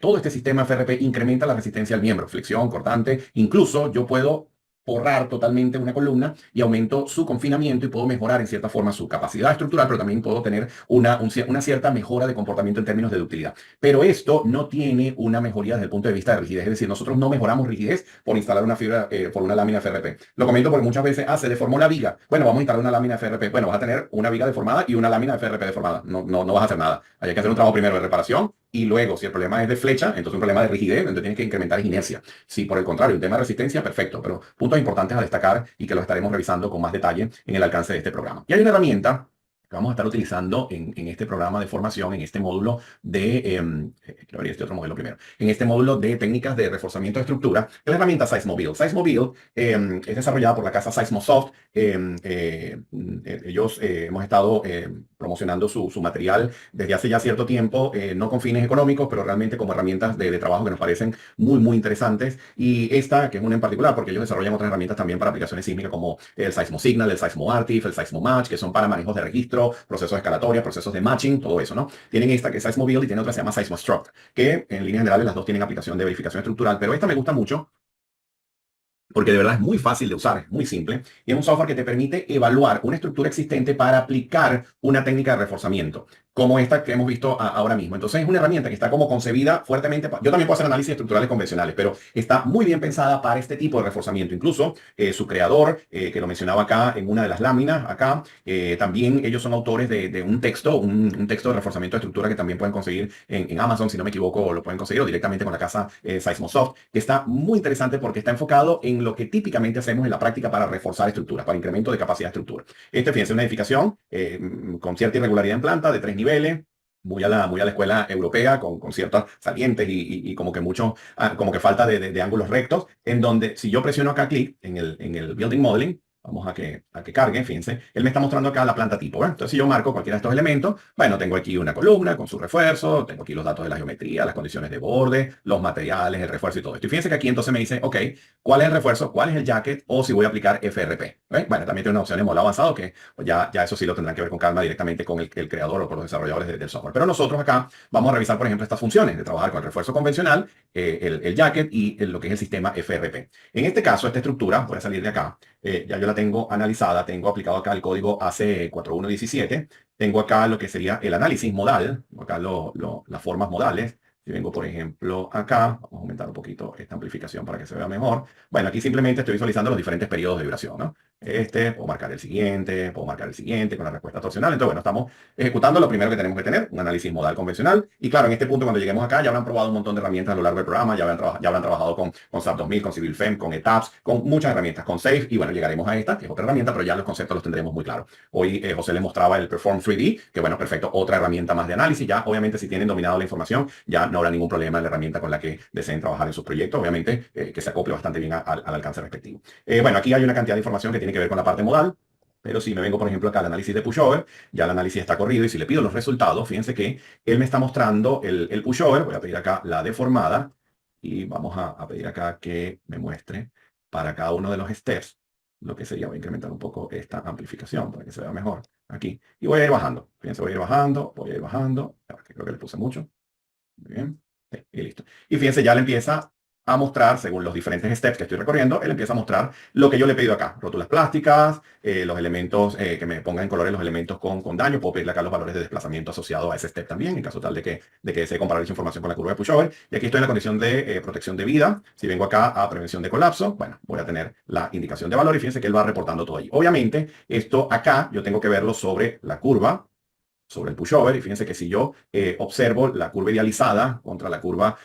todo este sistema FRP incrementa la resistencia al miembro, flexión, cortante. Incluso yo puedo forrar totalmente una columna y aumento su confinamiento y puedo mejorar en cierta forma su capacidad estructural, pero también puedo tener una cierta mejora de comportamiento en términos de ductilidad. Pero esto no tiene una mejoría desde el punto de vista de rigidez, es decir, nosotros no mejoramos rigidez por instalar una fibra, por una lámina FRP. Lo comento porque muchas veces, se deformó la viga. Bueno, vamos a instalar una lámina FRP. Bueno, vas a tener una viga deformada y una lámina FRP deformada. No vas a hacer nada. Hay que hacer un trabajo primero de reparación y luego, si el problema es de flecha, entonces un problema de rigidez, entonces tienes que incrementar inercia. Si por el contrario, un tema de resistencia, perfecto, pero puntos importantes a destacar y que los estaremos revisando con más detalle en el alcance de este programa. Y hay una herramienta que vamos a estar utilizando en este programa de formación, en este módulo de, quiero abrir este otro modelo primero, en este módulo de técnicas de reforzamiento de estructura, que es la herramienta Seismobuild. Seismobuild es desarrollada por la casa Seismosoft. Ellos hemos estado promocionando su material desde hace ya cierto tiempo, no con fines económicos, pero realmente como herramientas de trabajo que nos parecen muy interesantes. Y esta, que es una en particular, porque ellos desarrollan otras herramientas también para aplicaciones sísmicas como el Seismosignal, el Seismoartif, el Seismomatch, que son para manejos de registro, procesos escalatorios, procesos de matching, todo eso, ¿no? Tienen esta que es Seismobuild y tiene otra que se llama Seismostruct, que en líneas generales las dos tienen aplicación de verificación estructural, pero esta me gusta mucho porque de verdad es muy fácil de usar, es muy simple, y es un software que te permite evaluar una estructura existente para aplicar una técnica de reforzamiento, como esta que hemos visto ahora mismo. Entonces es una herramienta que está como concebida fuertemente. Yo también puedo hacer análisis estructurales convencionales, pero está muy bien pensada para este tipo de reforzamiento. Incluso su creador, que lo mencionaba acá en una de las láminas, acá, también ellos son autores de un texto, un texto de reforzamiento de estructura que también pueden conseguir en Amazon, si no me equivoco, lo pueden conseguir o directamente con la casa Seismosoft, que está muy interesante porque está enfocado en lo que típicamente hacemos en la práctica para reforzar estructuras, para incremento de capacidad de estructura. Fíjense, una edificación con cierta irregularidad en planta de 3 niveles, muy a la escuela europea, con ciertas salientes y como que mucho, como que falta de ángulos rectos, en donde si yo presiono acá clic en el Building Modeling, vamos a que cargue, fíjense, él me está mostrando acá la planta tipo, ¿eh? Entonces si yo marco cualquiera de estos elementos, bueno, tengo aquí una columna con su refuerzo, tengo aquí los datos de la geometría, las condiciones de borde, los materiales, el refuerzo y todo esto. Y fíjense que aquí entonces me dice, ok, ¿cuál es el refuerzo? ¿Cuál es el jacket? O si voy a aplicar FRP. ¿Eh? Bueno, también tiene una opción de modelo avanzado que pues ya eso sí lo tendrán que ver con calma directamente con el creador o con los desarrolladores del software. Pero nosotros acá vamos a revisar, por ejemplo, estas funciones de trabajar con el refuerzo convencional, el jacket y lo que es el sistema FRP. En este caso, esta estructura, voy a salir de acá, ya yo la tengo analizada, tengo aplicado acá el código AC4117, tengo acá lo que sería el análisis modal, acá las formas modales. Si vengo, por ejemplo, acá, vamos a aumentar un poquito esta amplificación para que se vea mejor. Bueno, aquí simplemente estoy visualizando los diferentes periodos de duración, ¿no? Puedo marcar el siguiente, puedo marcar el siguiente con la respuesta torsional. Entonces, bueno, estamos ejecutando lo primero que tenemos que tener, un análisis modal convencional. Y claro, en este punto, cuando lleguemos acá, ya habrán probado un montón de herramientas a lo largo del programa, ya habrán trabajado con SAP 2000, con CivilFEM, con ETAPS, con muchas herramientas, con SAFE. Y bueno, llegaremos a esta, que es otra herramienta, pero ya los conceptos los tendremos muy claros. Hoy José les mostraba el Perform 3D, que bueno, perfecto, otra herramienta más de análisis. Ya, obviamente, si tienen dominado la información, ya no habrá ningún problema en la herramienta con la que deseen trabajar en sus proyectos. Obviamente, que se acople bastante bien al alcance respectivo. Bueno, aquí hay una cantidad de información que tiene que ver con la parte modal. Pero si me vengo, por ejemplo, acá al análisis de pushover, ya el análisis está corrido y si le pido los resultados, fíjense que él me está mostrando el pushover. Voy a pedir acá la deformada y vamos a pedir acá que me muestre para cada uno de los steps lo que sería. Voy a incrementar un poco esta amplificación para que se vea mejor aquí. Y voy a ir bajando. Fíjense, voy a ir bajando, voy a ir bajando. Que creo que le puse mucho. Muy bien. Y listo. Y fíjense, ya le empieza a mostrar, según los diferentes steps que estoy recorriendo, él empieza a mostrar lo que yo le he pedido acá. Rótulas plásticas, los elementos, que me pongan en colores los elementos con daño. Puedo pedirle acá los valores de desplazamiento asociados a ese step también, en caso tal de que desee comparar esa información con la curva de pushover. Y aquí estoy en la condición de protección de vida. Si vengo acá a prevención de colapso, bueno, voy a tener la indicación de valor y fíjense que él va reportando todo ahí. Obviamente, esto acá yo tengo que verlo sobre la curva, sobre el pushover, y fíjense que si yo observo la curva idealizada contra la curva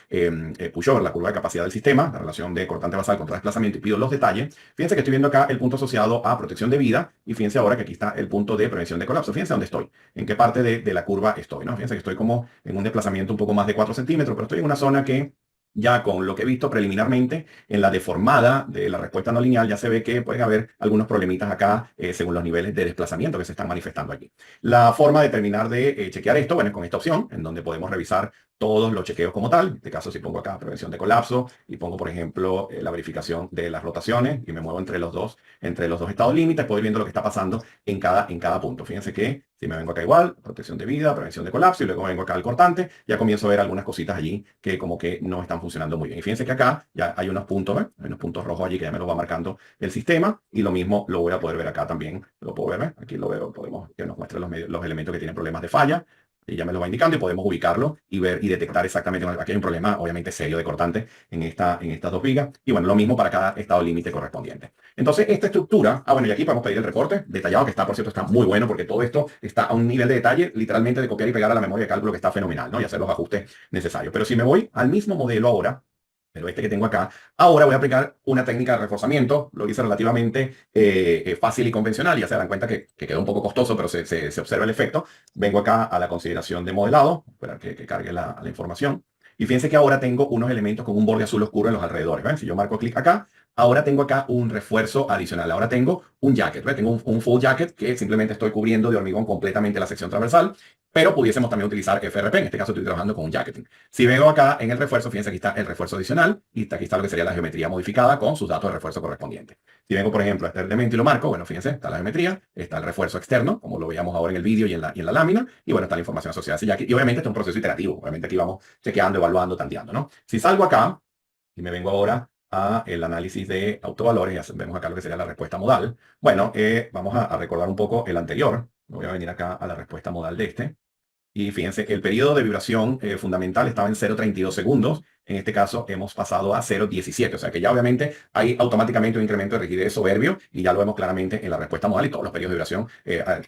pushover, la curva de capacidad del sistema, la relación de cortante basal contra desplazamiento, y pido los detalles, fíjense que estoy viendo acá el punto asociado a protección de vida, y fíjense ahora que aquí está el punto de prevención de colapso. Fíjense dónde estoy, en qué parte de la curva estoy, ¿no? Fíjense que estoy como en un desplazamiento un poco más de 4 centímetros, pero estoy en una zona que ya con lo que he visto preliminarmente en la deformada de la respuesta no lineal, ya se ve que pueden haber algunos problemitas acá según los niveles de desplazamiento que se están manifestando aquí. La forma de terminar de chequear esto, bueno, es con esta opción, en donde podemos revisar todos los chequeos como tal. En este caso, si pongo acá prevención de colapso y pongo, por ejemplo, la verificación de las rotaciones y me muevo entre los dos estados límites, puedo ir viendo lo que está pasando en cada punto. Fíjense que si me vengo acá igual, protección de vida, prevención de colapso, y luego vengo acá al cortante, ya comienzo a ver algunas cositas allí que como que no están funcionando muy bien. Y fíjense que acá ya hay unos puntos, ¿eh? Hay unos puntos rojos allí que ya me los va marcando el sistema, y lo mismo lo voy a poder ver acá también. Lo puedo ver, ¿eh? Aquí lo veo, podemos que nos muestre los elementos que tienen problemas de falla. Y ya me lo va indicando y podemos ubicarlo y ver y detectar exactamente. Aquí hay un problema obviamente serio de cortante en estas dos vigas. Y bueno, lo mismo para cada estado límite correspondiente. Entonces, esta estructura, bueno, y aquí podemos pedir el reporte detallado, que está, por cierto, está muy bueno, porque todo esto está a un nivel de detalle, literalmente de copiar y pegar a la memoria de cálculo, que está fenomenal, ¿no? Y hacer los ajustes necesarios. Pero si me voy al mismo modelo ahora, pero este que tengo acá, ahora voy a aplicar una técnica de reforzamiento. Lo hice relativamente fácil y convencional. Ya se dan cuenta que quedó un poco costoso, pero se observa el efecto. Vengo acá a la consideración de modelado, esperar que cargue la información. Y fíjense que ahora tengo unos elementos con un borde azul oscuro en los alrededores. ¿Ven? Si yo marco clic acá, ahora tengo acá un refuerzo adicional. Ahora tengo un jacket. ¿Ven? Tengo un full jacket que simplemente estoy cubriendo de hormigón completamente la sección transversal, pero pudiésemos también utilizar FRP. En este caso estoy trabajando con un jacketing. Si veo acá en el refuerzo, fíjense, aquí está el refuerzo adicional y aquí está lo que sería la geometría modificada con sus datos de refuerzo correspondientes. Si vengo, por ejemplo, a este elemento y lo marco, bueno, fíjense, está la geometría, está el refuerzo externo, como lo veíamos ahora en el vídeo y en la lámina, y bueno, está la información asociada a ese jacket. Y obviamente este es un proceso iterativo. Obviamente aquí vamos chequeando, evaluando, tanteando, ¿no? Si salgo acá y me vengo ahora a el análisis de autovalores, ya vemos acá lo que sería la respuesta modal. Bueno, vamos a recordar un poco el anterior. Voy a venir acá a la respuesta modal de este. Y fíjense, el periodo de vibración fundamental estaba en 0,32 segundos. En este caso hemos pasado a 0,17. O sea que ya obviamente hay automáticamente un incremento de rigidez soberbio, y ya lo vemos claramente en la respuesta modal, y todos los periodos de vibración,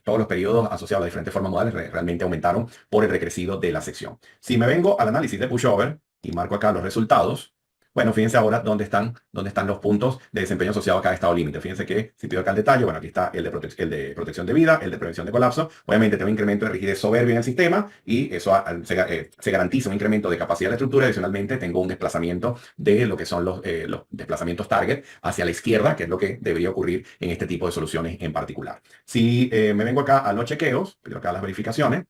todos los periodos asociados a las diferentes formas modales realmente aumentaron por el recrecido de la sección. Si me vengo al análisis de pushover y marco acá los resultados, bueno, fíjense ahora dónde están los puntos de desempeño asociados a cada estado límite. Fíjense que si pido acá el detalle, bueno, aquí está el de protección de vida, el de prevención de colapso. Obviamente tengo un incremento de rigidez soberbio en el sistema, y eso se garantiza un incremento de capacidad de la estructura. Adicionalmente, tengo un desplazamiento de lo que son los desplazamientos target hacia la izquierda, que es lo que debería ocurrir en este tipo de soluciones en particular. Si me vengo acá a los chequeos, pido acá las verificaciones,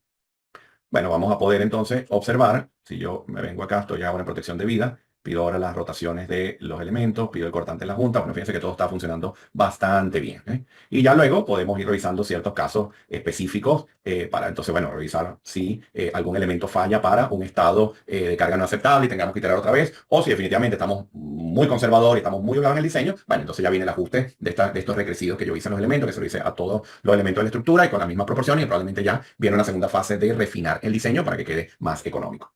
bueno, vamos a poder entonces observar, si yo me vengo acá, estoy ahora en protección de vida, pido ahora las rotaciones de los elementos, pido el cortante en la junta. Bueno, fíjense que todo está funcionando bastante bien, ¿eh? Y ya luego podemos ir revisando ciertos casos específicos para entonces, bueno, revisar si algún elemento falla para un estado de carga no aceptable y tengamos que iterar otra vez, o si definitivamente estamos muy conservadores y estamos muy ubicados en el diseño. Bueno, entonces ya viene el ajuste de estos recrecidos que yo hice en los elementos, que se lo hice a todos los elementos de la estructura y con la misma proporción, y probablemente ya viene una segunda fase de refinar el diseño para que quede más económico.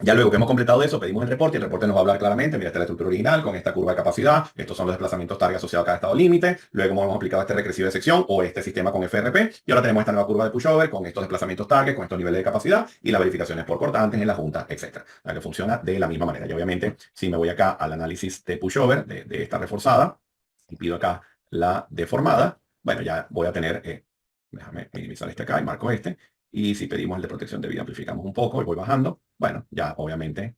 Ya luego que hemos completado eso, pedimos el reporte, y el reporte nos va a hablar claramente. Mira, esta es la estructura original con esta curva de capacidad, estos son los desplazamientos target asociados a cada estado límite, luego hemos aplicado este recrecivo de sección o este sistema con FRP, y ahora tenemos esta nueva curva de pushover con estos desplazamientos target, con estos niveles de capacidad y las verificaciones por cortantes en la junta, etc. Que funciona de la misma manera. Y obviamente, si me voy acá al análisis de pushover, de esta reforzada, y pido acá la deformada, bueno, ya voy a tener, déjame minimizar este acá y marco este. Y si pedimos el de protección de vida, amplificamos un poco y voy bajando. Bueno, ya obviamente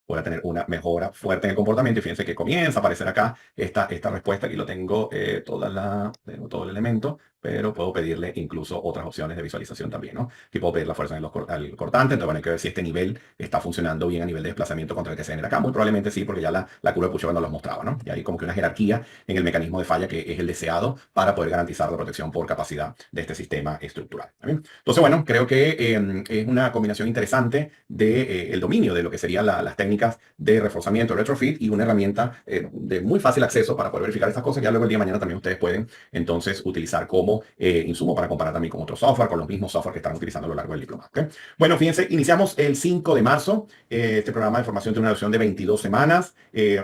pueda tener una mejora fuerte en el comportamiento. Y fíjense que comienza a aparecer acá esta respuesta. Aquí lo tengo, tengo todo el elemento, pero puedo pedirle incluso otras opciones de visualización también, ¿no? Aquí puedo pedir la fuerza al cortante, entonces bueno, hay que ver si este nivel está funcionando bien a nivel de desplazamiento contra el que se genera acá. Muy probablemente sí, porque ya la curva de Pucheva nos los mostraba, ¿no? Y hay como que una jerarquía en el mecanismo de falla que es el deseado para poder garantizar la protección por capacidad de este sistema estructural. ¿Bien? Entonces, bueno, creo que es una combinación interesante de el dominio de lo que serían las técnicas de reforzamiento, retrofit, y una herramienta de muy fácil acceso para poder verificar estas cosas. Ya luego el día de mañana también ustedes pueden entonces utilizar como insumo para comparar también con otro software, con los mismos software que están utilizando a lo largo del diploma. ¿Okay? Bueno, fíjense, iniciamos el 5 de marzo. Este programa de formación tiene una duración de 22 semanas.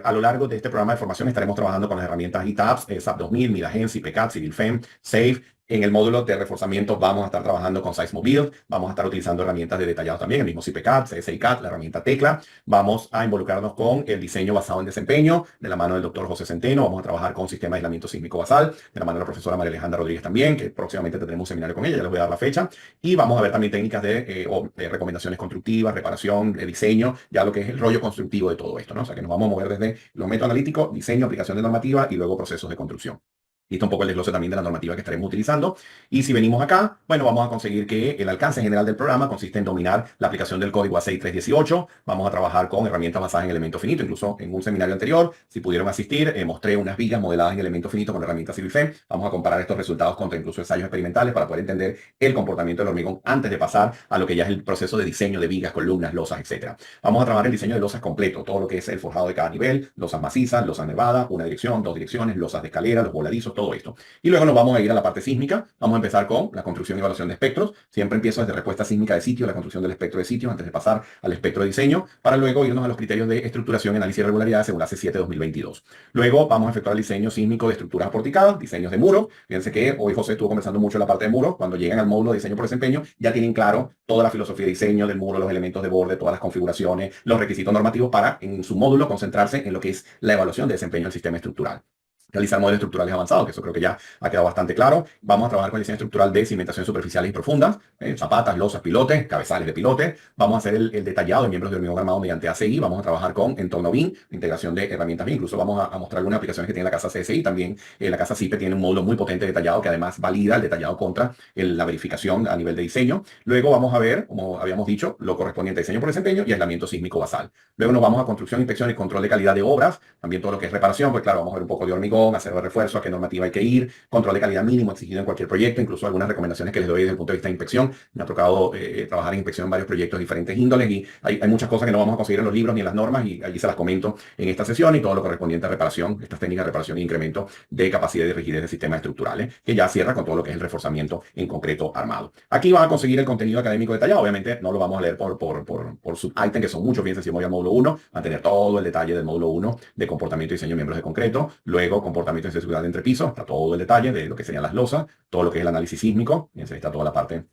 A lo largo de este programa de formación estaremos trabajando con las herramientas ITAPS, SAP 2000, Midagen, CIPECAT, CivilFem, SAFE. En el módulo de reforzamiento vamos a estar trabajando con Seismobuild, vamos a estar utilizando herramientas de detallado también, el mismo CIPECAT, CSICAT, la herramienta Tecla. Vamos a involucrarnos con el diseño basado en desempeño, de la mano del doctor José Centeno. Vamos a trabajar con sistema de aislamiento sísmico basal, de la mano de la profesora María Alejandra Rodríguez también, que próximamente tendremos un seminario con ella, ya les voy a dar la fecha. Y vamos a ver también técnicas de recomendaciones constructivas, reparación, de diseño, ya lo que es el rollo constructivo de todo esto, ¿no? O sea que nos vamos a mover desde los métodos analíticos, diseño, aplicación de normativa y luego procesos de construcción. Y está un poco el desglose también de la normativa que estaremos utilizando. Y si venimos acá, bueno, vamos a conseguir que el alcance general del programa consiste en dominar la aplicación del código A6 318. Vamos a trabajar con herramientas basadas en elemento finito. Incluso en un seminario anterior, si pudieron asistir, mostré unas vigas modeladas en elemento finito con la herramienta CivilFem. Vamos a comparar estos resultados contra incluso ensayos experimentales para poder entender el comportamiento del hormigón antes de pasar a lo que ya es el proceso de diseño de vigas, columnas, losas, etc. Vamos a trabajar el diseño de losas completo, todo lo que es el forjado de cada nivel, losas macizas, losas nevadas, una dirección, dos direcciones, losas de escalera, los voladizos, todo esto. Y luego nos vamos a ir a la parte sísmica. Vamos a empezar con la construcción y evaluación de espectros. Siempre empiezo desde respuesta sísmica de sitio, la construcción del espectro de sitio, antes de pasar al espectro de diseño, para luego irnos a los criterios de estructuración y análisis de irregularidades según la C7-2022. Luego vamos a efectuar el diseño sísmico de estructuras porticadas, diseños de muros. Fíjense que hoy José estuvo conversando mucho en la parte de muros. Cuando llegan al módulo de diseño por desempeño, ya tienen claro toda la filosofía de diseño del muro, los elementos de borde, todas las configuraciones, los requisitos normativos para, en su módulo, concentrarse en lo que es la evaluación de desempeño del sistema estructural. Realizar modelos estructurales avanzados, que eso creo que ya ha quedado bastante claro. Vamos a trabajar con el diseño estructural de cimentaciones superficiales y profundas, zapatas, losas, pilotes, cabezales de pilotes. Vamos a hacer el detallado de miembros de hormigón armado mediante ACI. Vamos a trabajar con entorno BIM, integración de herramientas BIM. Incluso vamos a mostrar algunas aplicaciones que tiene la casa CSI. También la casa CIPE tiene un módulo muy potente detallado que además valida el detallado contra la verificación a nivel de diseño. Luego vamos a ver, como habíamos dicho, lo correspondiente a diseño por desempeño y aislamiento sísmico basal. Luego nos vamos a construcción, inspección y control de calidad de obras. También todo lo que es reparación, pues claro, vamos a ver un poco de hormigón, acero de refuerzo, a qué normativa hay que ir, control de calidad mínimo exigido en cualquier proyecto, incluso algunas recomendaciones que les doy desde el punto de vista de inspección. Me ha tocado trabajar en inspección en varios proyectos de diferentes índoles y hay muchas cosas que no vamos a conseguir en los libros ni en las normas y allí se las comento en esta sesión y todo lo correspondiente a reparación, estas técnicas de reparación e incremento de capacidad y rigidez de sistemas estructurales, que ya cierra con todo lo que es el reforzamiento en concreto armado. Aquí van a conseguir el contenido académico detallado, obviamente no lo vamos a leer por sub-item, que son muchos, fíjense si voy al módulo 1, van a tener todo el detalle del módulo 1 de comportamiento y diseño de miembros de concreto, luego comportamiento y seguridad de entrepiso, está todo el detalle de lo que serían las losas, todo lo que es el análisis sísmico, fíjense, ahí está toda la parte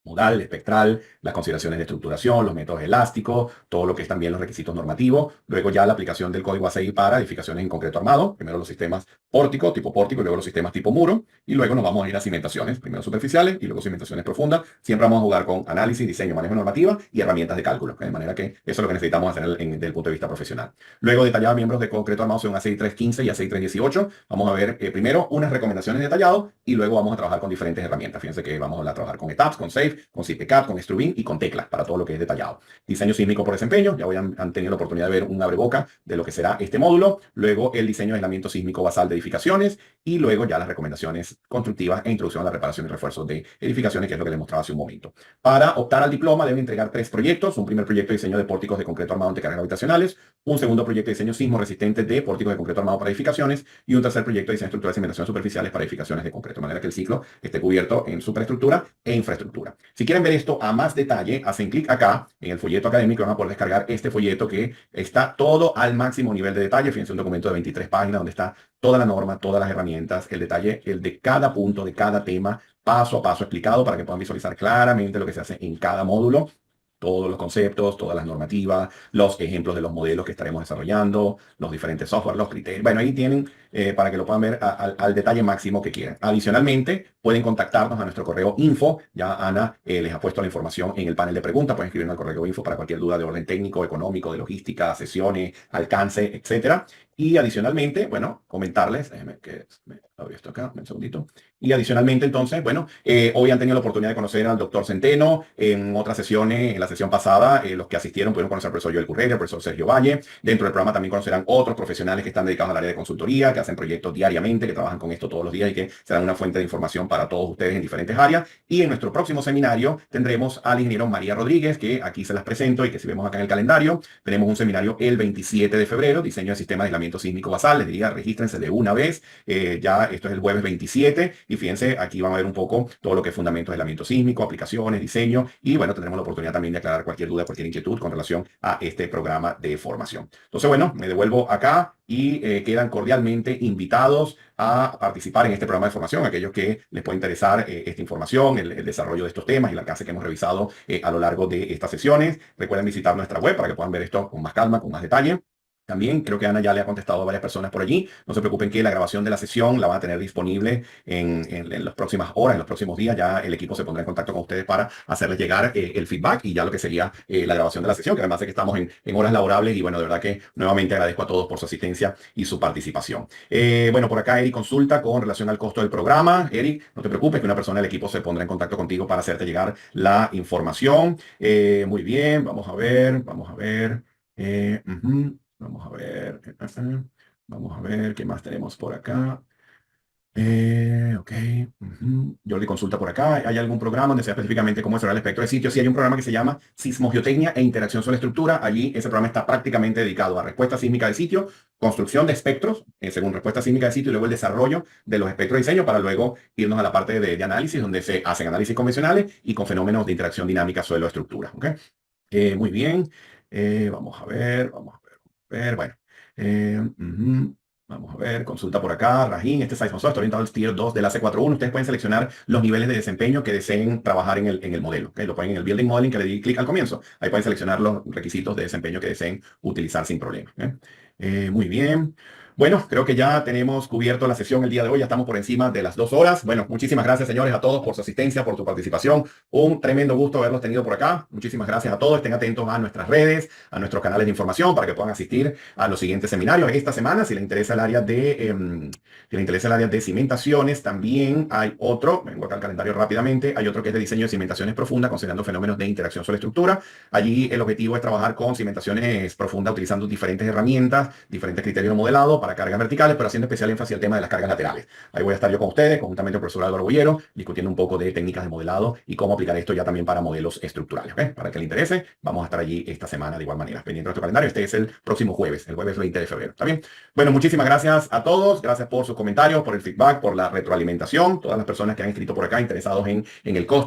modal, espectral, las consideraciones de estructuración, los métodos elásticos, todo lo que es también los requisitos normativos, luego ya la aplicación del código ACI para edificaciones en concreto armado, primero los sistemas tipo pórtico y luego los sistemas tipo muro, y luego nos vamos a ir a cimentaciones, primero superficiales y luego cimentaciones profundas, siempre vamos a jugar con análisis, diseño, manejo de normativa y herramientas de cálculo, de manera que eso es lo que necesitamos hacer desde el punto de vista profesional. Luego detallar miembros de concreto armado según ACI 315 y ACI 318, vamos a ver primero unas recomendaciones detalladas y luego vamos a trabajar con diferentes herramientas, fíjense que vamos a trabajar con ETAPS, con SAFE, con CIPECAT, con Strubin y con Tecla para todo lo que es detallado. Diseño sísmico por desempeño, ya hoy han tenido la oportunidad de ver un abreboca de lo que será este módulo, luego el diseño de aislamiento sísmico basal de edificaciones y luego ya las recomendaciones constructivas e introducción a la reparación y refuerzo de edificaciones, que es lo que les mostraba hace un momento. Para optar al diploma deben entregar 3 proyectos, un primer proyecto de diseño de pórticos de concreto armado ante cargas gravitacionales, un segundo proyecto de diseño sismo resistente de pórticos de concreto armado para edificaciones y un tercer proyecto de diseño estructural de cimentaciones superficiales para edificaciones de concreto, de manera que el ciclo esté cubierto en superestructura e infraestructura. Si quieren ver esto a más detalle, hacen clic acá en el folleto académico y van a poder descargar este folleto que está todo al máximo nivel de detalle. Fíjense, un documento de 23 páginas donde está toda la norma, todas las herramientas, el detalle, el de cada punto, de cada tema, paso a paso explicado para que puedan visualizar claramente lo que se hace en cada módulo. Todos los conceptos, todas las normativas, los ejemplos de los modelos que estaremos desarrollando, los diferentes software, los criterios. Bueno, ahí tienen para que lo puedan ver al detalle máximo que quieran. Adicionalmente, pueden contactarnos a nuestro correo info. Ya Ana les ha puesto la información en el panel de preguntas. Pueden escribirnos al correo info para cualquier duda de orden técnico, económico, de logística, sesiones, alcance, etcétera. Y adicionalmente, bueno, comentarles, déjenme que me abrí esto acá, un segundito. Y adicionalmente, entonces, bueno, hoy han tenido la oportunidad de conocer al doctor Centeno. En otras sesiones, en la sesión pasada, los que asistieron pudieron conocer al profesor Joel Currera, al profesor Sergio Valle. Dentro del programa también conocerán otros profesionales que están dedicados al área de consultoría, que hacen proyectos diariamente, que trabajan con esto todos los días y que serán una fuente de información para todos ustedes en diferentes áreas. Y en nuestro próximo seminario tendremos al ingeniero María Rodríguez, que aquí se las presento y que si vemos acá en el calendario, tenemos un seminario el 27 de febrero, diseño de sistema de aislamiento sísmico basal. Les diría, regístrense de una vez. Ya esto es el jueves 27 y fíjense, aquí van a ver un poco todo lo que es fundamentos de aislamiento sísmico, aplicaciones, diseño y bueno, tendremos la oportunidad también de aclarar cualquier duda, cualquier inquietud con relación a este programa de formación. Entonces, bueno, me devuelvo acá y quedan cordialmente invitados a participar en este programa de formación, aquellos que les pueda interesar esta información, el desarrollo de estos temas y el alcance que hemos revisado a lo largo de estas sesiones. Recuerden visitar nuestra web para que puedan ver esto con más calma, con más detalle. También creo que Ana ya le ha contestado a varias personas por allí. No se preocupen que la grabación de la sesión la van a tener disponible en las próximas horas, en los próximos días. Ya el equipo se pondrá en contacto con ustedes para hacerles llegar el feedback y ya lo que sería la grabación de la sesión, que además es que estamos en horas laborables y bueno, de verdad que nuevamente agradezco a todos por su asistencia y su participación. Bueno, por acá Eric consulta con relación al costo del programa. Eric, no te preocupes que una persona del equipo se pondrá en contacto contigo para hacerte llegar la información. Muy bien, vamos a ver, vamos a ver. Vamos a ver. Vamos a ver qué más tenemos por acá. Ok. Jordi consulta por acá. ¿Hay algún programa donde sea específicamente cómo cerrar el espectro de sitios? Sí, hay un programa que se llama Sismogeotecnia e Interacción sobre Estructura. Allí ese programa está prácticamente dedicado a respuesta sísmica de sitio, construcción de espectros, según respuesta sísmica de sitio, y luego el desarrollo de los espectros de diseño para luego irnos a la parte de análisis, donde se hacen análisis convencionales y con fenómenos de interacción dinámica suelo-estructura. ¿Okay? Muy bien. Vamos a ver, vamos a ver, bueno. Vamos a ver, consulta por acá, Rajín, este Size está orientado al Tier 2 del AC41. Ustedes pueden seleccionar los niveles de desempeño que deseen trabajar en el modelo. ¿Okay? Lo ponen en el Building Modeling que le di clic al comienzo. Ahí pueden seleccionar los requisitos de desempeño que deseen utilizar sin problema. Muy bien. Bueno, creo que ya tenemos cubierto la sesión el día de hoy. Ya estamos por encima de las 2 horas. Bueno, muchísimas gracias, señores, a todos por su asistencia, por su participación. Un tremendo gusto haberlos tenido por acá. Muchísimas gracias a todos. Estén atentos a nuestras redes, a nuestros canales de información para que puedan asistir a los siguientes seminarios. Esta semana, si les interesa el área de cimentaciones, también hay otro. Vengo acá al calendario rápidamente. Hay otro que es de diseño de cimentaciones profundas, considerando fenómenos de interacción sobre estructura. Allí el objetivo es trabajar con cimentaciones profundas utilizando diferentes herramientas, diferentes criterios de modelado para cargas verticales, pero haciendo especial énfasis al tema de las cargas laterales. Ahí voy a estar yo con ustedes, conjuntamente con el profesor Álvaro Bollero, discutiendo un poco de técnicas de modelado y cómo aplicar esto ya también para modelos estructurales. ¿Okay? Para que le interese, vamos a estar allí esta semana de igual manera. Pendiente de nuestro calendario, este es el próximo jueves, el jueves 20 de febrero. ¿Está bien? Bueno, muchísimas gracias a todos. Gracias por sus comentarios, por el feedback, por la retroalimentación. Todas las personas que han escrito por acá interesados en el costo